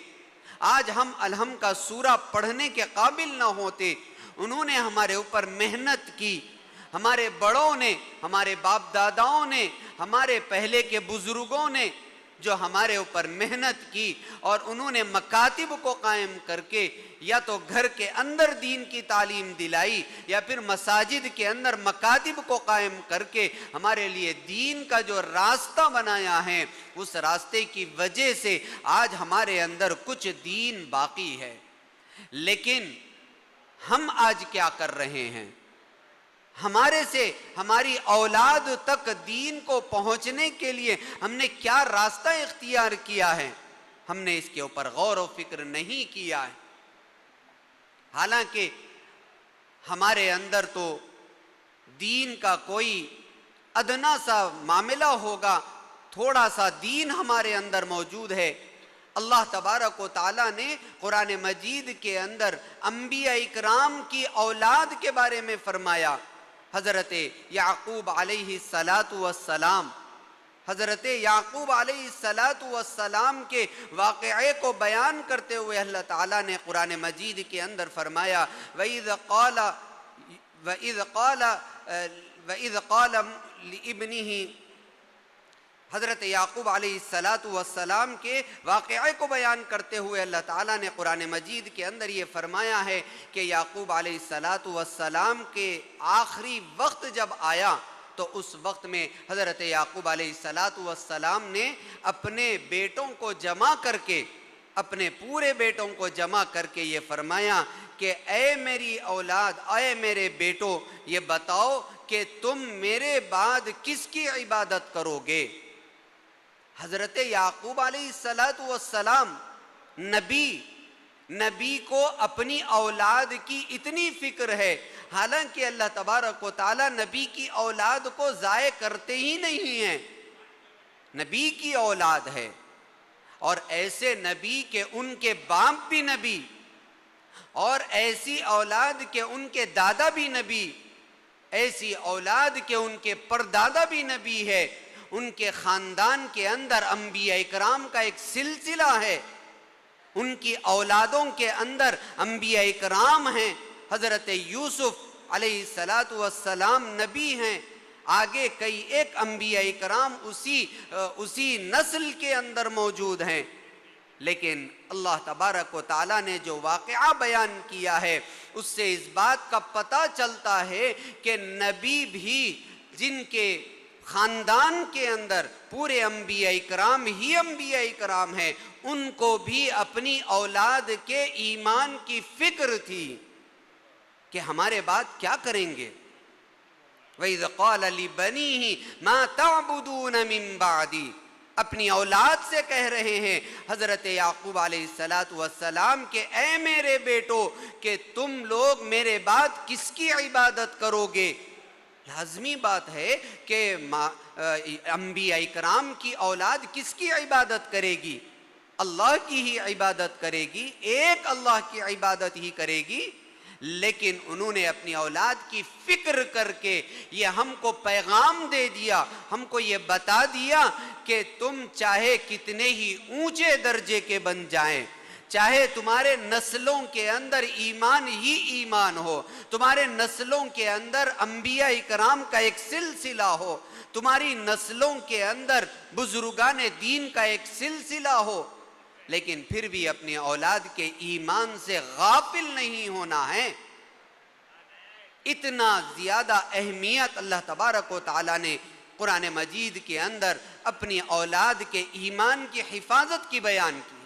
آج ہم الحم کا سورہ پڑھنے کے قابل نہ ہوتے۔ انہوں نے ہمارے اوپر محنت کی، ہمارے بڑوں نے، ہمارے باپ داداؤں نے، ہمارے پہلے کے بزرگوں نے جو ہمارے اوپر محنت کی، اور انہوں نے مکاتب کو قائم کر کے یا تو گھر کے اندر دین کی تعلیم دلائی یا پھر مساجد کے اندر مکاتب کو قائم کر کے ہمارے لیے دین کا جو راستہ بنایا ہے، اس راستے کی وجہ سے آج ہمارے اندر کچھ دین باقی ہے۔ لیکن ہم آج کیا کر رہے ہیں؟ ہمارے سے ہماری اولاد تک دین کو پہنچنے کے لیے ہم نے کیا راستہ اختیار کیا ہے؟ ہم نے اس کے اوپر غور و فکر نہیں کیا ہے۔ حالانکہ ہمارے اندر تو دین کا کوئی ادنا سا معاملہ ہوگا، تھوڑا سا دین ہمارے اندر موجود ہے۔ اللہ تبارک و تعالیٰ نے قرآن مجید کے اندر انبیاء اکرام کی اولاد کے بارے میں فرمایا۔ حضرت یعقوب علیہ السلام، حضرت یعقوب علیہ السلام کے واقعے کو بیان کرتے ہوئے اللہ تعالیٰ نے قرآن مجید کے اندر فرمایا وَإِذْ قَالَ لِابْنِهِ، حضرت یعقوب علیہ السلام کے واقعے کو بیان کرتے ہوئے اللہ تعالیٰ نے قرآن مجید کے اندر یہ فرمایا ہے کہ یعقوب علیہ السلام کے آخری وقت جب آیا تو اس وقت میں حضرت یعقوب علیہ السلام نے اپنے بیٹوں کو جمع کر کے، اپنے پورے بیٹوں کو جمع کر کے یہ فرمایا کہ اے میری اولاد، اے میرے بیٹو، یہ بتاؤ کہ تم میرے بعد کس کی عبادت کرو گے؟ حضرت یعقوب علیہ السلام نبی کو اپنی اولاد کی اتنی فکر ہے، حالانکہ اللہ تبارک و تعالی نبی کی اولاد کو ضائع کرتے ہی نہیں ہیں، نبی کی اولاد ہے، اور ایسے نبی کہ ان کے باپ بھی نبی، اور ایسی اولاد کہ ان کے دادا بھی نبی، ایسی اولاد کہ ان کے پردادا بھی نبی ہے، ان کے خاندان کے اندر انبیاء اکرام کا ایک سلسلہ ہے، ان کی اولادوں کے اندر انبیاء اکرام ہیں۔ حضرت یوسف علیہ السلام نبی ہیں، آگے کئی ایک انبیاء اکرام اسی نسل کے اندر موجود ہیں، لیکن اللہ تبارک و تعالیٰ نے جو واقعہ بیان کیا ہے اس سے اس بات کا پتہ چلتا ہے کہ نبی بھی جن کے خاندان کے اندر پورے انبیاء اکرام ہی انبیاء اکرام ہیں، ان کو بھی اپنی اولاد کے ایمان کی فکر تھی کہ ہمارے بعد کیا کریں گے۔ وَإِذْ قَالَ لِبَنِيهِ مَا تَعْبُدُونَ مِن بَعْدِي، اپنی اولاد سے کہہ رہے ہیں حضرت یعقوب علیہ السلام کہ اے میرے بیٹو کہ تم لوگ میرے بعد کس کی عبادت کرو گے۔ لازمی بات ہے کہ انبیاء اکرام کی اولاد کس کی عبادت کرے گی؟ اللہ کی ہی عبادت کرے گی، ایک اللہ کی عبادت ہی کرے گی۔ لیکن انہوں نے اپنی اولاد کی فکر کر کے یہ ہم کو پیغام دے دیا، ہم کو یہ بتا دیا کہ تم چاہے کتنے ہی اونچے درجے کے بن جائیں، چاہے تمہارے نسلوں کے اندر ایمان ہی ایمان ہو، تمہارے نسلوں کے اندر انبیاء اکرام کا ایک سلسلہ ہو، تمہاری نسلوں کے اندر بزرگان دین کا ایک سلسلہ ہو، لیکن پھر بھی اپنی اولاد کے ایمان سے غافل نہیں ہونا ہے۔ اتنا زیادہ اہمیت اللہ تبارک و تعالیٰ نے قرآن مجید کے اندر اپنی اولاد کے ایمان کی حفاظت کی بیان کی۔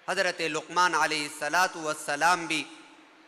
حضرت لقمان علیہ السلام بھی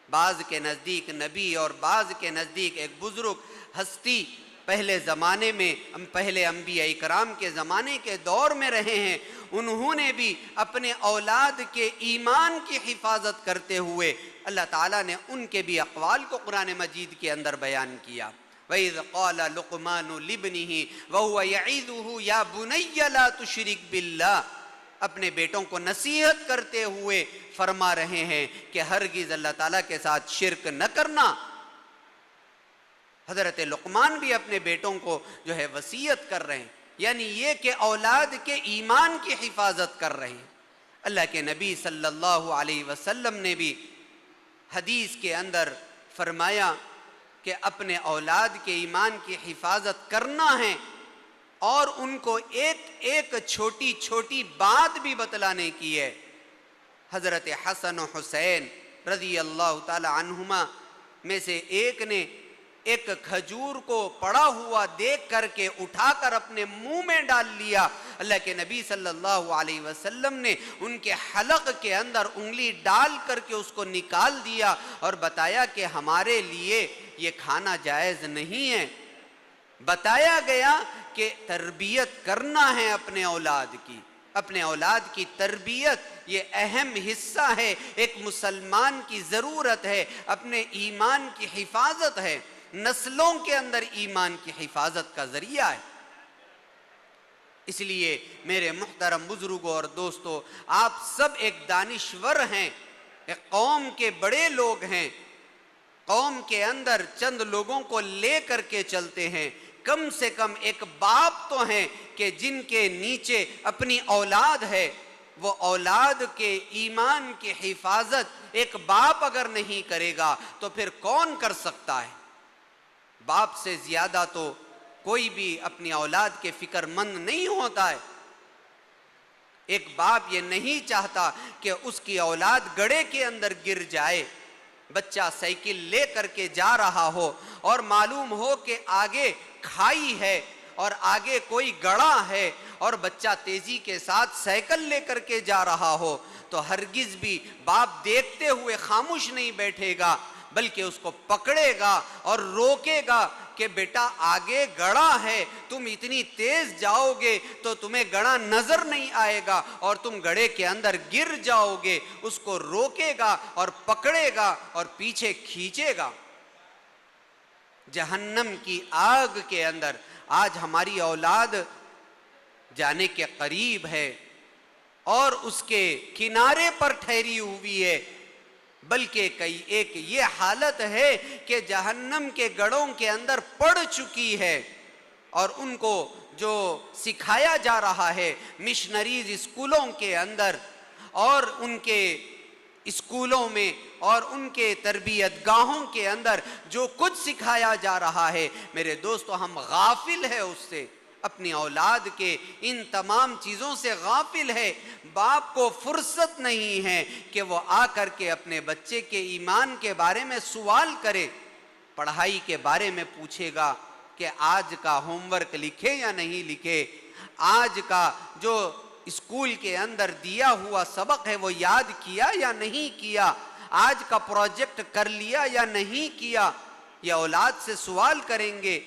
بعض کے نزدیک نبی اور بعض کے نزدیک ایک بزرگ ہستی پہلے زمانے میں، پہلے انبیاء اکرام کے زمانے کے دور میں رہے ہیں، انہوں نے بھی اپنے اولاد کے ایمان کی حفاظت کرتے ہوئے اللہ تعالیٰ نے ان کے بھی اقوال کو قرآن مجید کے اندر بیان کیا۔ وَإِذْ قَالَ لُقْمَانُ لِابْنِهِ وَهُوَ يَعِظُهُ يَا بُنَيَّ لَا تُشْرِكْ بِاللَّهِ، اپنے بیٹوں کو نصیحت کرتے ہوئے فرما رہے ہیں کہ ہرگز اللہ تعالیٰ کے ساتھ شرک نہ کرنا۔ حضرت لقمان بھی اپنے بیٹوں کو جو ہے وصیت کر رہے ہیں، یعنی یہ کہ اولاد کے ایمان کی حفاظت کر رہے ہیں۔ اللہ کے نبی صلی اللہ علیہ وسلم نے بھی حدیث کے اندر فرمایا کہ اپنے اولاد کے ایمان کی حفاظت کرنا ہے اور ان کو ایک ایک چھوٹی چھوٹی بات بھی بتلانے کی ہے۔ حضرت حسن و حسین رضی اللہ تعالی عنہما میں سے ایک نے ایک کھجور کو پڑا ہوا دیکھ کر کے اٹھا کر اپنے منہ میں ڈال لیا۔ اللہ کے نبی صلی اللہ علیہ وسلم نے ان کے حلق کے اندر انگلی ڈال کر کے اس کو نکال دیا اور بتایا کہ ہمارے لیے یہ کھانا جائز نہیں ہے۔ بتایا گیا کہ تربیت کرنا ہے اپنے اولاد کی، اپنے اولاد کی تربیت یہ اہم حصہ ہے، ایک مسلمان کی ضرورت ہے، اپنے ایمان کی حفاظت ہے، نسلوں کے اندر ایمان کی حفاظت کا ذریعہ ہے۔ اس لیے میرے محترم بزرگوں اور دوستو، آپ سب ایک دانشور ہیں، ایک قوم کے بڑے لوگ ہیں، قوم کے اندر چند لوگوں کو لے کر کے چلتے ہیں، کم سے کم ایک باپ تو ہیں کہ جن کے نیچے اپنی اولاد ہے، وہ اولاد کے ایمان کی حفاظت ایک باپ اگر نہیں کرے گا تو پھر کون کر سکتا ہے؟ باپ سے زیادہ تو کوئی بھی اپنی اولاد کے فکر مند نہیں ہوتا ہے۔ ایک باپ یہ نہیں چاہتا کہ اس کی اولاد گڑھے کے اندر گر جائے۔ بچہ سائیکل لے کر کے جا رہا ہو اور معلوم ہو کہ آگے کھائی ہے اور آگے کوئی گڑھا ہے اور بچہ تیزی کے ساتھ سائیکل لے کر کے جا رہا ہو تو ہرگز بھی باپ دیکھتے ہوئے خاموش نہیں بیٹھے گا، بلکہ اس کو پکڑے گا اور روکے گا کہ بیٹا آگے گڑھا ہے، تم اتنی تیز جاؤ گے تو تمہیں گڑھا نظر نہیں آئے گا اور تم گڑھے کے اندر گر جاؤ گے۔ اس کو روکے گا اور پکڑے گا اور پیچھے کھینچے گا۔ جہنم کی آگ کے اندر آج ہماری اولاد جانے کے قریب ہے اور اس کے کنارے پر ٹھہری ہوئی ہے، بلکہ کئی ایک یہ حالت ہے کہ جہنم کے گڑھوں کے اندر پڑ چکی ہے اور ان کو جو سکھایا جا رہا ہے مشنریز اسکولوں کے اندر اور ان کے اسکولوں میں اور ان کے تربیت گاہوں کے اندر جو کچھ سکھایا جا رہا ہے، میرے دوستو ہم غافل ہیں اس سے، اپنی اولاد کے ان تمام چیزوں سے غافل ہے۔ باپ کو فرصت نہیں ہے کہ وہ آ کر کے اپنے بچے کے ایمان کے بارے میں سوال کرے، پڑھائی کے بارے میں پوچھے گا کہ آج کا ہوم ورک لکھے یا نہیں لکھے، آج کا جو اسکول کے اندر دیا ہوا سبق ہے وہ یاد کیا یا نہیں کیا، آج کا پروجیکٹ کر لیا یا نہیں کیا، یہ اولاد سے سوال کریں گے۔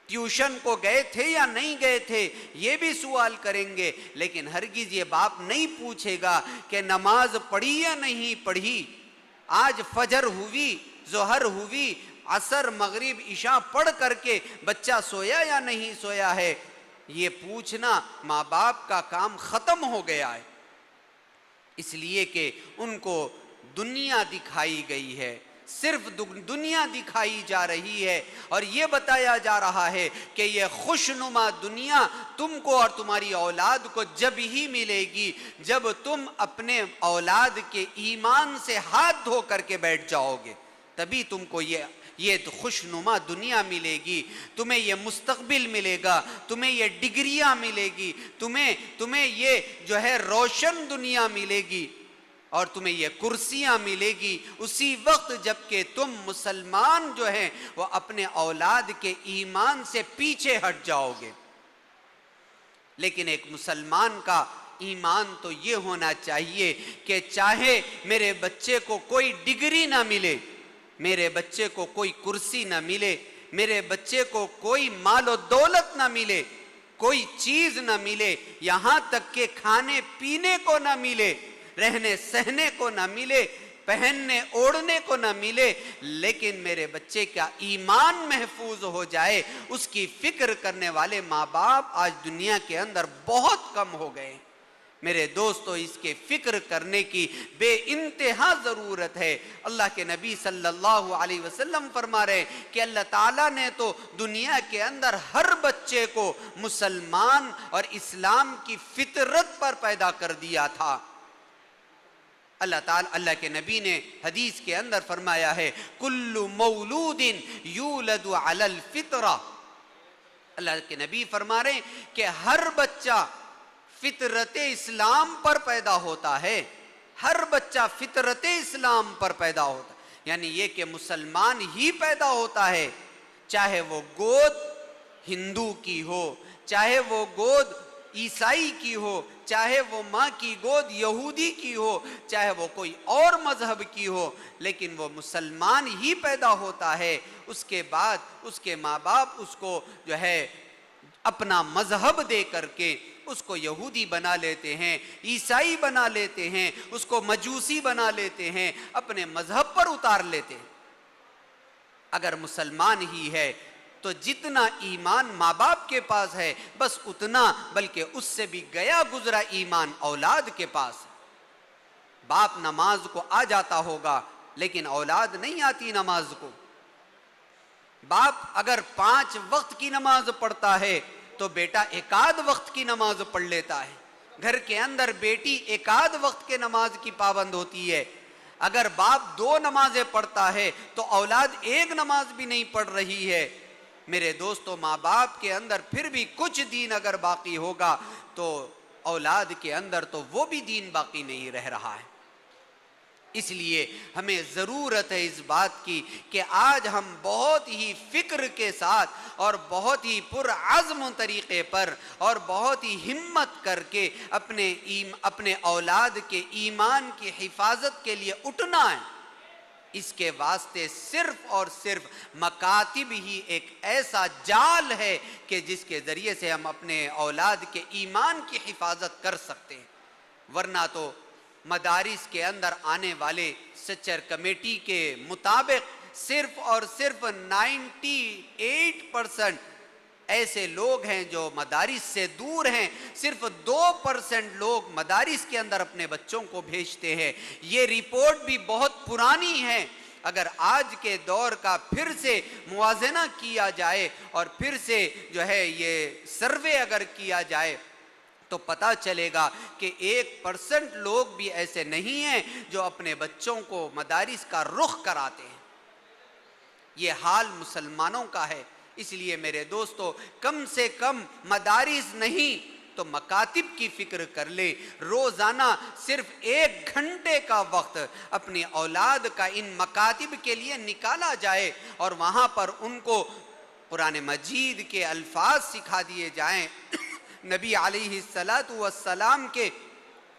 ٹیوشن کو گئے تھے یا نہیں گئے تھے یہ بھی سوال کریں گے، لیکن ہرگز یہ باپ نہیں پوچھے گا کہ نماز پڑھی یا نہیں پڑھی، آج فجر ہوئی، ظہر ہوئی، عصر مغرب عشاء پڑھ کر کے بچہ سویا یا نہیں سویا ہے، یہ پوچھنا ماں باپ کا کام ختم ہو گیا ہے، اس لیے کہ ان کو دنیا دکھائی گئی ہے، صرف دنیا دکھائی جا رہی ہے، اور یہ بتایا جا رہا ہے کہ یہ خوشنما دنیا تم کو اور تمہاری اولاد کو جب ہی ملے گی جب تم اپنے اولاد کے ایمان سے ہاتھ دھو کر کے بیٹھ جاؤ گے، تبھی تم کو یہ خوشنما دنیا ملے گی، تمہیں یہ مستقبل ملے گا، تمہیں یہ ڈگریاں ملے گی، تمہیں یہ جو ہے روشن دنیا ملے گی، اور تمہیں یہ کرسیاں ملے گی اسی وقت جب کہ تم مسلمان جو ہیں وہ اپنے اولاد کے ایمان سے پیچھے ہٹ جاؤ گے۔ لیکن ایک مسلمان کا ایمان تو یہ ہونا چاہیے کہ چاہے میرے بچے کو کوئی ڈگری نہ ملے، میرے بچے کو کوئی کرسی نہ ملے، میرے بچے کو کوئی مال و دولت نہ ملے، کوئی چیز نہ ملے، یہاں تک کہ کھانے پینے کو نہ ملے، رہنے سہنے کو نہ ملے، پہننے اوڑھنے کو نہ ملے، لیکن میرے بچے کا ایمان محفوظ ہو جائے، اس کی فکر کرنے والے ماں باپ آج دنیا کے اندر بہت کم ہو گئے۔ میرے دوستو اس کے فکر کرنے کی بے انتہا ضرورت ہے۔ اللہ کے نبی صلی اللہ علیہ وسلم فرما رہے ہیں کہ اللہ تعالیٰ نے تو دنیا کے اندر ہر بچے کو مسلمان اور اسلام کی فطرت پر پیدا کر دیا تھا۔ اللہ کے نبی نے حدیث کے اندر فرمایا ہے کل مولود یولد علی الفطرہ، اللہ کے نبی فرما رہے ہیں کہ ہر بچہ فطرت اسلام پر پیدا ہوتا ہے، ہر بچہ فطرت اسلام پر پیدا ہوتا ہے، یعنی یہ کہ مسلمان ہی پیدا ہوتا ہے، چاہے وہ گود ہندو کی ہو، چاہے وہ گود عیسائی کی ہو، چاہے وہ ماں کی گود یہودی کی ہو، چاہے وہ کوئی اور مذہب کی ہو، لیکن وہ مسلمان ہی پیدا ہوتا ہے۔ اس کے بعد اس کے ماں باپ اس کو جو ہے اپنا مذہب دے کر کے اس کو یہودی بنا لیتے ہیں، عیسائی بنا لیتے ہیں، اس کو مجوسی بنا لیتے ہیں، اپنے مذہب پر اتار لیتے ہیں۔ اگر مسلمان ہی ہے تو جتنا ایمان ماں باپ کے پاس ہے بس اتنا، بلکہ اس سے بھی گیا گزرا ایمان اولاد کے پاس ہے۔ باپ نماز کو آ جاتا ہوگا لیکن اولاد نہیں آتی نماز کو۔ باپ اگر 5 وقت کی نماز پڑھتا ہے تو بیٹا 1 آدھ وقت کی نماز پڑھ لیتا ہے، گھر کے اندر بیٹی 1 آدھ وقت کے نماز کی پابند ہوتی ہے۔ اگر باپ 2 نمازیں پڑھتا ہے تو اولاد 1 نماز بھی نہیں پڑھ رہی ہے۔ میرے دوستو ماں باپ کے اندر پھر بھی کچھ دین اگر باقی ہوگا تو اولاد کے اندر تو وہ بھی دین باقی نہیں رہ رہا ہے۔ اس لیے ہمیں ضرورت ہے اس بات کی کہ آج ہم بہت ہی فکر کے ساتھ اور بہت ہی پرعزم طریقے پر اور بہت ہی ہمت کر کے اپنے اولاد کے ایمان کی حفاظت کے لیے اٹھنا ہے۔ اس کے واسطے صرف اور صرف مکاتب ہی ایک ایسا جال ہے کہ جس کے ذریعے سے ہم اپنے اولاد کے ایمان کی حفاظت کر سکتے ہیں، ورنہ تو مدارس کے اندر آنے والے سچر کمیٹی کے مطابق صرف اور صرف 98% ایسے لوگ ہیں جو مدارس سے دور ہیں، صرف 2% لوگ مدارس کے اندر اپنے بچوں کو بھیجتے ہیں۔ یہ رپورٹ بھی بہت پرانی ہے، اگر آج کے دور کا پھر سے موازنہ کیا جائے اور پھر سے جو ہے یہ سروے اگر کیا جائے تو پتہ چلے گا کہ 1% لوگ بھی ایسے نہیں ہیں جو اپنے بچوں کو مدارس کا رخ کراتے ہیں۔ یہ حال مسلمانوں کا ہے۔ اس لیے میرے دوستو، کم سے کم مدارس نہیں تو مکاتب کی فکر کر لے۔ روزانہ صرف 1 گھنٹے کا وقت اپنی اولاد کا ان مکاتب کے لیے نکالا جائے اور وہاں پر ان کو قرآن مجید کے الفاظ سکھا دیے جائیں، نبی علیہ السلام کے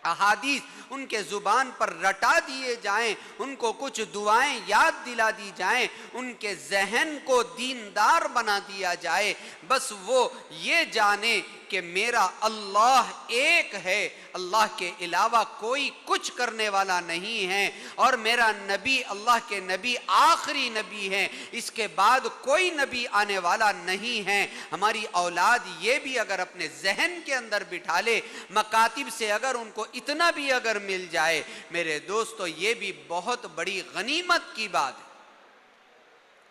احادیث ان کے زبان پر رٹا دیے جائیں، ان کو کچھ دعائیں یاد دلا دی جائیں، ان کے ذہن کو دیندار بنا دیا جائے، بس وہ یہ جانے کہ میرا اللہ ایک ہے، اللہ کے علاوہ کوئی کچھ کرنے والا نہیں ہے، اور میرا نبی اللہ کے نبی آخری نبی ہے، اس کے بعد کوئی نبی آنے والا نہیں ہے۔ ہماری اولاد یہ بھی اگر اپنے ذہن کے اندر بٹھا لے، مکاتب سے اگر ان کو اتنا بھی اگر مل جائے، میرے دوستو یہ بھی بہت بڑی غنیمت کی بات ہے۔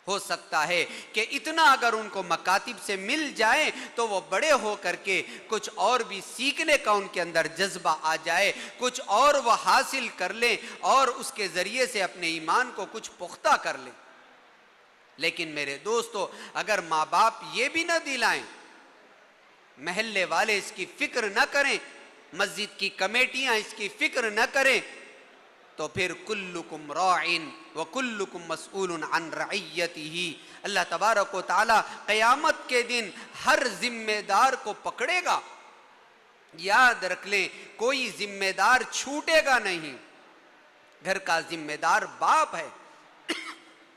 ہو سکتا ہے کہ اتنا اگر ان کو مکاتب سے مل جائے تو وہ بڑے ہو کر کے کچھ اور بھی سیکھنے کا ان کے اندر جذبہ آ جائے، کچھ اور وہ حاصل کر لیں اور اس کے ذریعے سے اپنے ایمان کو کچھ پختہ کر لیں۔ لیکن میرے دوستو، اگر ماں باپ یہ بھی نہ دلائیں، محلے والے اس کی فکر نہ کریں، مسجد کی کمیٹیاں اس کی فکر نہ کریں، تو پھر کلکم راعن وکلکم مسئول عن رعیتہ، اللہ تبارک و تعالی قیامت کے دن ہر ذمہ دار کو پکڑے گا۔ یاد رکھ لیں، کوئی ذمہ دار چھوٹے گا نہیں۔ گھر کا ذمہ دار باپ ہے،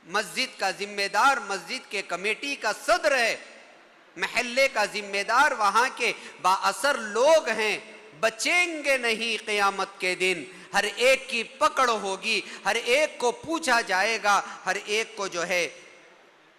مسجد کا ذمہ دار مسجد کے کمیٹی کا صدر ہے، محلے کا ذمہ دار وہاں کے با اثر لوگ ہیں۔ بچیں گے نہیں قیامت کے دن، ہر ایک کی پکڑ ہوگی، ہر ایک کو پوچھا جائے گا، ہر ایک کو جو ہے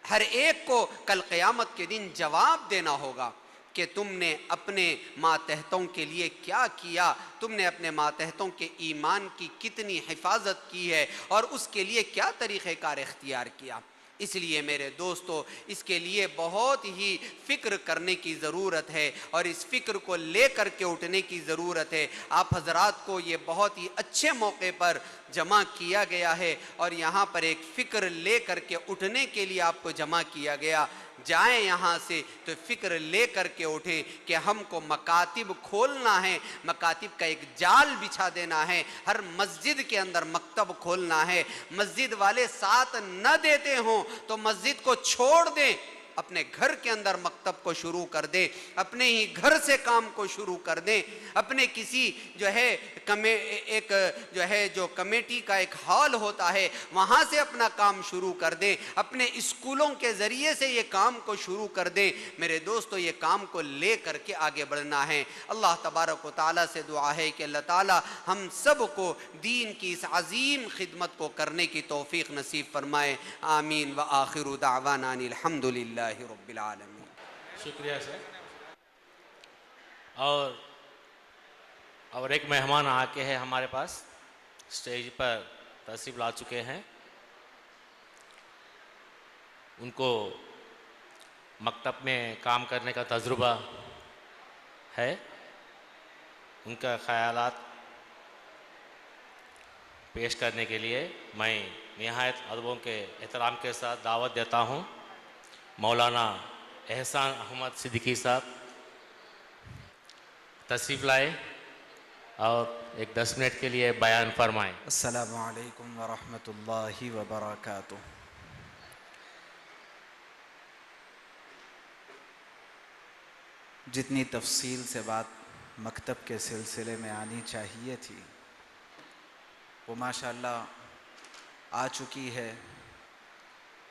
ہر ایک کو کل قیامت کے دن جواب دینا ہوگا کہ تم نے اپنے ماتحتوں کے لیے کیا کیا، تم نے اپنے ماتحتوں کے ایمان کی کتنی حفاظت کی ہے اور اس کے لیے کیا طریقہ کار اختیار کیا۔ اس لیے میرے دوستو، اس کے لیے بہت ہی فکر کرنے کی ضرورت ہے اور اس فکر کو لے کر کے اٹھنے کی ضرورت ہے۔ آپ حضرات کو یہ بہت ہی اچھے موقع پر جمع کیا گیا ہے اور یہاں پر ایک فکر لے کر کے اٹھنے کے لیے آپ کو جمع کیا گیا۔ جائیں یہاں سے تو فکر لے کر کے اٹھیں کہ ہم کو مکاتب کھولنا ہے، مکاتب کا ایک جال بچھا دینا ہے، ہر مسجد کے اندر مکتب کھولنا ہے۔ مسجد والے ساتھ نہ دیتے ہوں تو مسجد کو چھوڑ دیں، اپنے گھر کے اندر مکتب کو شروع کر دیں، اپنے ہی گھر سے کام کو شروع کر دیں، اپنے کسی جو ہے ایک جو ہے جو کمیٹی کا ایک ہال ہوتا ہے وہاں سے اپنا کام شروع کر دیں، اپنے اسکولوں کے ذریعے سے یہ کام کو شروع کر دیں۔ میرے دوستو، یہ کام کو لے کر کے آگے بڑھنا ہے۔ اللہ تبارک و تعالیٰ سے دعا ہے کہ اللہ تعالیٰ ہم سب کو دین کی اس عظیم خدمت کو کرنے کی توفیق نصیب فرمائے۔ آمین وآخر دعوانا ان الحمد للہ رب العالمین۔ شکریہ سر۔ اور ایک مہمان آ کے ہے ہمارے پاس، اسٹیج پر تشریف لا چکے ہیں، ان کو مکتب میں کام کرنے کا تجربہ ہے، ان کا خیالات پیش کرنے کے لیے میں نہایت ادبوں کے احترام کے ساتھ دعوت دیتا ہوں۔ مولانا احسان احمد صدیقی صاحب تشریف لائے اور ایک 10 منٹ کے لیے بیان فرمائیں۔ السلام علیکم ورحمۃ اللہ وبرکاتہ۔ جتنی تفصیل سے بات مکتب کے سلسلے میں آنی چاہیے تھی وہ ماشاءاللہ آ چکی ہے،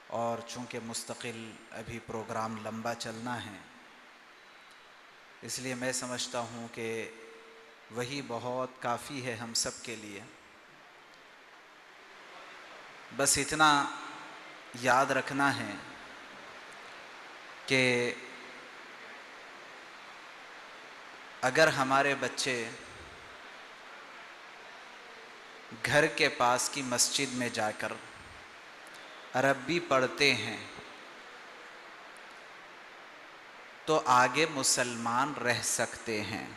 اور چونکہ مستقل ابھی پروگرام لمبا چلنا ہے، اس لیے میں سمجھتا ہوں کہ وہی بہت کافی ہے ہم سب کے لیے۔ بس اتنا یاد رکھنا ہے کہ اگر ہمارے بچے گھر کے پاس کی مسجد میں جا کر अरबी पढ़ते हैं तो आगे मुसलमान रह सकते हैं,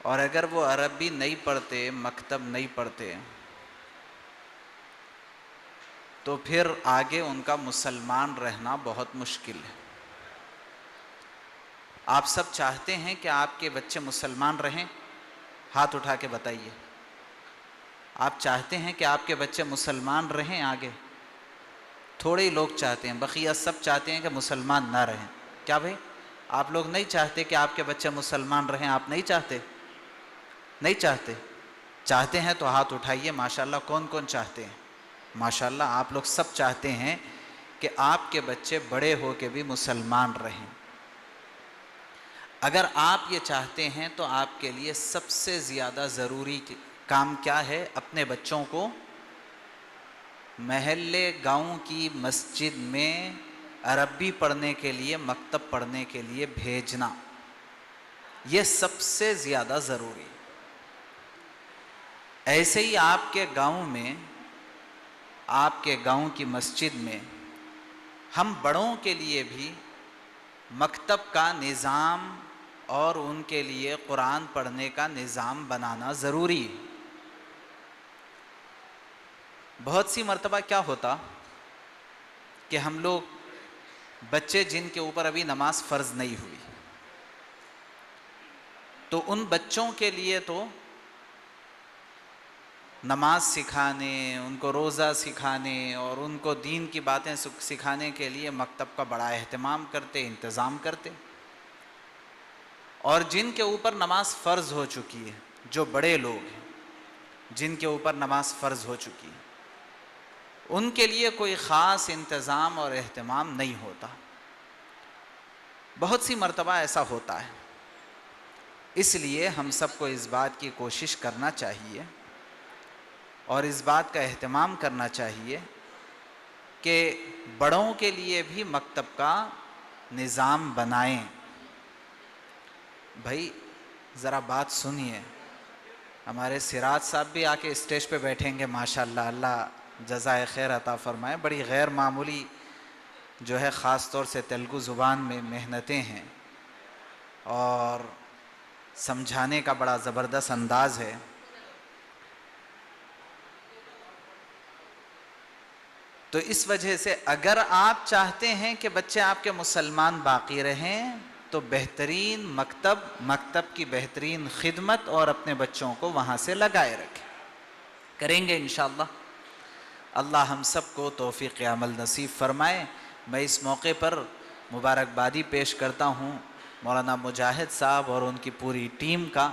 और अगर वो अरबी नहीं पढ़ते, मकतब नहीं पढ़ते, तो फिर आगे उनका मुसलमान रहना बहुत मुश्किल है। आप सब चाहते हैं कि आपके बच्चे मुसलमान रहें? हाथ उठा के बताइए। आप चाहते हैं कि आपके बच्चे मुसलमान रहें आगे? थोड़े ही लोग चाहते हैं, बकिया सब चाहते हैं कि मुसलमान ना रहें। क्या भाई, आप लोग नहीं चाहते कि आपके बच्चे मुसलमान रहें? आप नहीं चाहते? नहीं चाहते? चाहते हैं तो हाथ उठाइए। माशाल्लाह, कौन कौन चाहते हैं? माशाल्लाह, आप लोग सब चाहते हैं कि आपके बच्चे बड़े हो के भी मुसलमान रहें। अगर आप ये चाहते हैं तो आपके लिए सबसे ज़्यादा ज़रूरी काम क्या है? अपने बच्चों को महल्ले गांव की मस्जिद में अरबी पढ़ने के लिए, मकतब पढ़ने के लिए भेजना। ये सबसे ज़्यादा ज़रूरी। ऐसे ही आपके गांव में, आपके गांव की मस्जिद में हम बड़ों के लिए भी मकतब का निज़ाम और उनके लिए कुरान पढ़ने का निज़ाम बनाना ज़रूरी है। बहुत सी मर्तबा क्या होता कि हम लोग बच्चे जिनके ऊपर अभी नमाज फ़र्ज़ नहीं हुई, तो उन बच्चों के लिए तो नमाज सिखाने, उनको रोज़ा सिखाने और उनको दीन की बातें सिखाने के लिए मकतब का बड़ा अहतमाम करते, इंतज़ाम करते। और जिनके ऊपर नमाज फ़र्ज़ हो चुकी है, जो बड़े लोग हैं जिनके ऊपर नमाज फ़र्ज़ हो चुकी है, उनके लिए कोई ख़ास इंतज़ाम और अहतमाम नहीं होता। बहुत सी मर्तबा ऐसा होता है। इसलिए हम सबको इस बात की कोशिश करना चाहिए और इस बात का अहतमाम करना चाहिए कि बड़ों के लिए भी मकतब का निज़ाम बनाएं। भाई ज़रा बात सुनिए, हमारे सिराज साहब भी आके स्टेज पे बैठेंगे माशाल्लाह, अल्लाह जज़ाए खैर अता फ़रमाए। बड़ी गैर मामूली जो है ख़ास तौर से तेलुगु ज़ुबान में मेहनतें हैं और समझाने का बड़ा ज़बरदस्त अंदाज़ है। तो इस वजह से अगर आप चाहते हैं कि बच्चे आपके मुसलमान बाकी रहें तो बेहतरीन मकतब की बेहतरीन खिदमत और अपने बच्चों को वहाँ से लगाए रखें। करेंगे इंशाअल्लाह। अल्लाह हम सबको तौफीक़ अमल नसीब फ़रमाए। मैं इस मौके पर मुबारकबादी पेश करता हूँ मौलाना मुजाहिद साहब और उनकी पूरी टीम का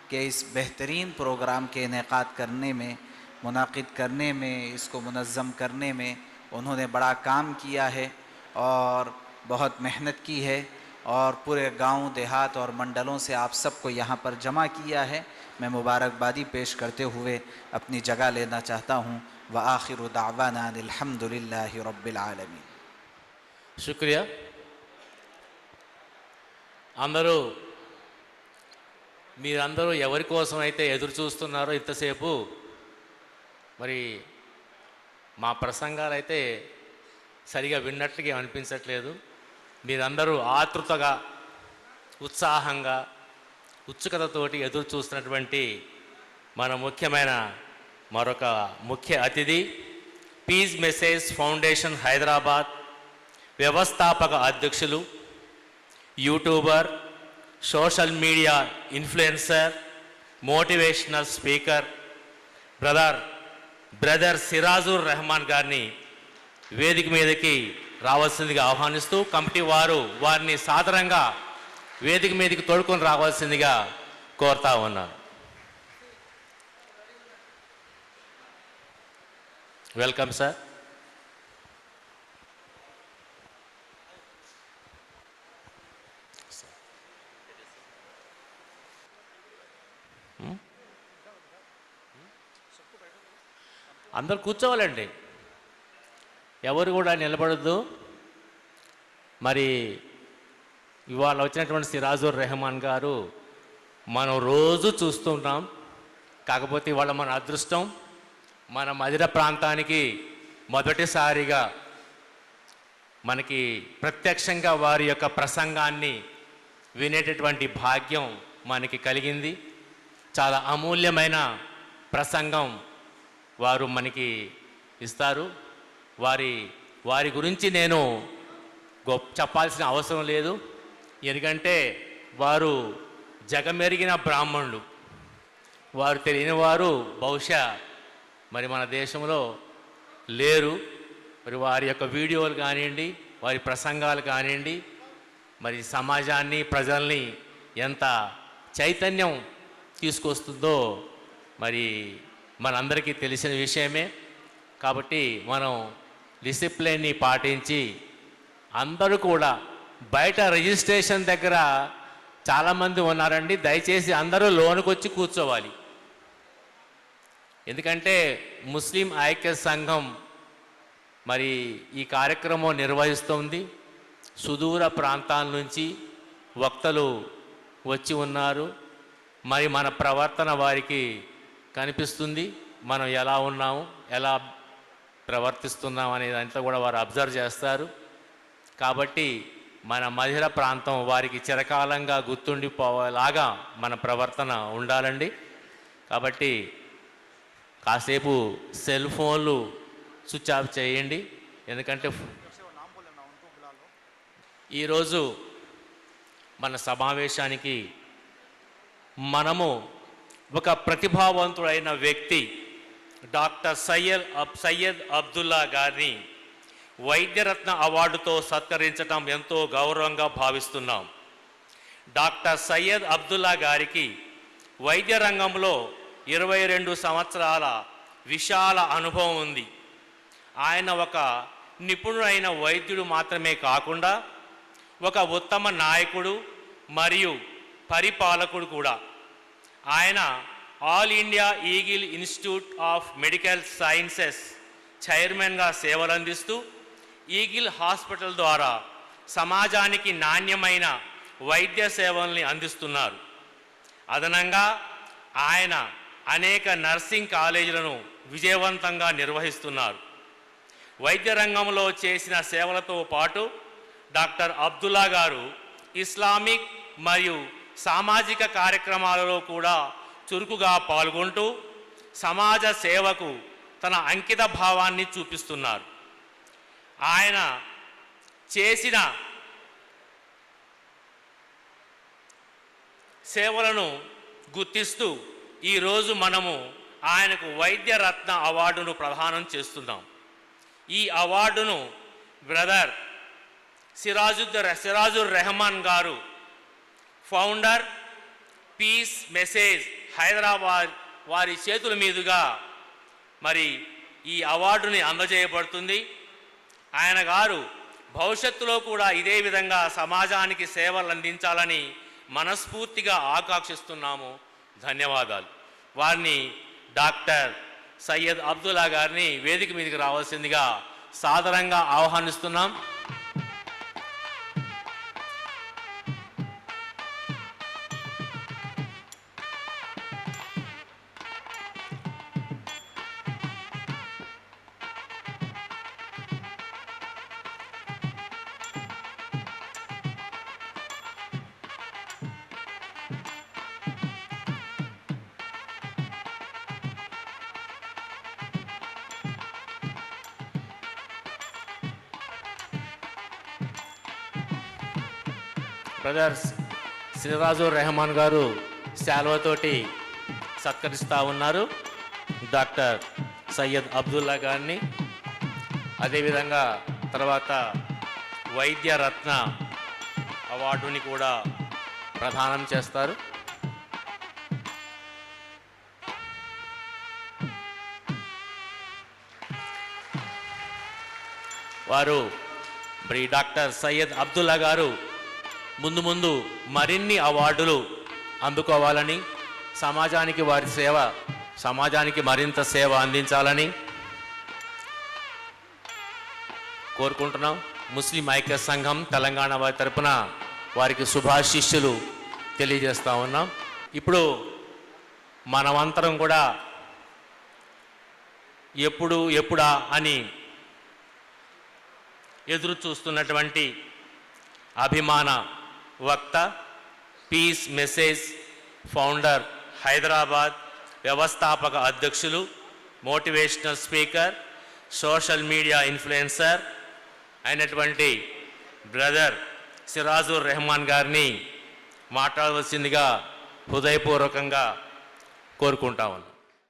कि इस बेहतरीन प्रोग्राम के इनेकाद करने में, मुनाकिद करने में, इसको मुनज़्ज़म करने में उन्होंने बड़ा काम किया है और बहुत मेहनत की है और पूरे गांव, देहात और मंडलों से आप सबको यहाँ पर जमा किया है। मैं मुबारकबादी पेश करते हुए अपनी जगह लेना चाहता हूँ। व आखिरु दावाना अल्हम्दुलिल्लाहि रब्बिल आलमीन। शुक्रिया। అందరూ మీరందరూ ఎవరి కోసం అయితే ఎదురు చూస్తున్నారో ఇంతసేపు, మరి మా ప్రసంగాలు అయితే సరిగా విన్నట్లుగా అనిపించట్లేదు. మీరందరూ ఆతృతగా, ఉత్సాహంగా, ఉత్సుకతతోటి ఎదురు చూస్తున్నటువంటి మన ముఖ్యమైన మరొక ముఖ్య అతిథి, పీస్ మెసేజ్ ఫౌండేషన్ హైదరాబాద్ వ్యవస్థాపక అధ్యక్షులు, YouTuber, social media influencer, motivational speaker brother Sirajur Rehman గారిని వేదిక మీదకి రావాల్సిందిగా ఆహ్వానిస్తూ కమిటీ వారు వారిని సాదరంగా వేదిక మీదకి తోడుకొని రావాల్సిందిగా కోరుతా ఉన్నారు. Welcome sir. అందరు కూర్చోవాలండి, ఎవరు కూడా నిలబడద్దు. మరి ఇవాళ వచ్చినటువంటి సిరాజుర్ రెహమాన్ గారు మనం రోజు చూస్తుంటాం. కాకపోతే ఇవాళ మన అదృష్టం మన మధిర ప్రాంతానికి మొదటిసారిగా మనకి ప్రత్యక్షంగా వారి యొక్క ప్రసంగాన్ని వినేటటువంటి భాగ్యం మనకి కలిగింది. చాలా అమూల్యమైన ప్రసంగం వారు మనకి ఇస్తారు. వారి గురించి నేను చెప్పాల్సిన అవసరం లేదు, ఎందుకంటే వారు జగమెరిగిన బ్రాహ్మణులు. వారు తెలియని వారు బహుశా మరి మన దేశంలో లేరు. మరి వారి యొక్క వీడియోలు కానివ్వండి, వారి ప్రసంగాలు కానివ్వండి, మరి సమాజాన్ని ప్రజల్ని ఎంత చైతన్యం తీసుకొస్తుందో మరి మనందరికీ తెలిసిన విషయమే. కాబట్టి మనం డిసిప్లిన్ని పాటించి అందరూ కూడా బయట రిజిస్ట్రేషన్ దగ్గర చాలామంది ఉన్నారండి, దయచేసి అందరూ లోనికి వచ్చి కూర్చోవాలి. ఎందుకంటే ముస్లిం ఐక్య సంఘం మరి ఈ కార్యక్రమం నిర్వహిస్తుంది. సుదూర ప్రాంతాల నుంచి వక్తలు వచ్చి ఉన్నారు. మరి మన ప్రవర్తన వారికి కనిపిస్తుంది, మనం ఎలా ఉన్నాము, ఎలా ప్రవర్తిస్తున్నాం అనేది అంతా కూడా వారు అబ్జర్వ్ చేస్తారు. కాబట్టి మన మధిర ప్రాంతం వారికి చిరకాలంగా గుర్తుండిపోయేలాగా మన ప్రవర్తన ఉండాలండి. కాబట్టి కాసేపు సెల్ ఫోన్లు స్విచ్ ఆఫ్ చేయండి. ఎందుకంటే ఈరోజు మన సమావేశానికి మనము ఒక ప్రతిభావంతుడైన వ్యక్తి డాక్టర్ సయ్యద్ అబ్దుల్లా గారిని వైద్యరత్న అవార్డుతో సత్కరించడం ఎంతో గౌరవంగా భావిస్తున్నాం. డాక్టర్ సయ్యద్ అబ్దుల్లా గారికి వైద్య రంగంలో 22 సంవత్సరాల విశాల అనుభవం ఉంది. ఆయన ఒక నిపుణుడైన వైద్యుడు మాత్రమే కాకుండా ఒక ఉత్తమ నాయకుడు మరియు పరిపాలకుడు కూడా. ఆయన all India eagle institute of medical sciences చైర్మన్గా సేవలందిస్తూ ఈగిల్ హాస్పిటల్ ద్వారా సమాజానికి నాణ్యమైన వైద్య సేవల్ని అందిస్తున్నారు. అదనంగా ఆయన అనేక నర్సింగ్ కాలేజీలను విజయవంతంగా నిర్వహిస్తున్నారు. వైద్య రంగంలో చేసిన సేవలతో పాటు డాక్టర్ అబ్దుల్లా గారు ఇస్లామిక్ మరియు సామాజిక కార్యక్రమాలలో కూడా చురుకుగా పాల్గొంటూ సమాజ సేవకు తన అంకిత భావాన్ని చూపిస్తున్నారు. ఆయన చేసిన సేవలను గుర్తిస్తూ ఈరోజు మనము ఆయనకు వైద్య రత్న అవార్డును ప్రదానం చేస్తున్నాం. ఈ అవార్డును బ్రదర్ సిరాజుర్ రెహమాన్ గారు, ఫౌండర్ పీస్ మెసేజ్ హైదరాబాద్, వారి చేతుల మీదుగా మరి ఈ అవార్డుని అందజేయబడుతుంది. ఆయన గారు భవిష్యత్తులో కూడా ఇదే విధంగా సమాజానికి సేవలు అందించాలని మనస్ఫూర్తిగా ఆకాంక్షిస్తున్నాము. ధన్యవాదాలు. వారిని డాక్టర్ సయ్యద్ అబ్దుల్లా గారిని వేదిక మీదకి రావాల్సిందిగా సాదరంగా ఆహ్వానిస్తున్నాం. బ్రదర్ సిరాజుర్ రెహమాన్ గారు శాల్వతోటి సత్కరిస్తూ ఉన్నారు డాక్టర్ సయ్యద్ అబ్దుల్లా గారిని. అదేవిధంగా తర్వాత వైద్య రత్న అవార్డుని కూడా ప్రదానం చేస్తారు. వారు మరి డాక్టర్ సయ్యద్ అబ్దుల్లా గారు ముందు ముందు మరిన్ని అవార్డులు అందుకోవాలని, సమాజానికి వారి సేవ, సమాజానికి మరింత సేవ అందించాలని కోరుకుంటున్నాం. ముస్లిం ఐక్య సంఘం తెలంగాణ వారి తరపున వారికి శుభాశీస్సులు తెలియజేస్తూ ఉన్నాం. ఇప్పుడు మనమంతరం కూడా ఎప్పుడా అని ఎదురు చూస్తున్నటువంటి అభిమాన వక్త, పీస్ మెసేజ్ ఫౌండర్ హైదరాబాద్, వ్యవస్థాపక అధ్యక్షులు, motivational speaker, social media influencer అయినటువంటి బ్రదర్ సిరాజుర్ రెహమాన్ గారిని మాట్లాడవలసిందిగా హృదయపూర్వకంగా కోరుకుంటా ఉన్నాను.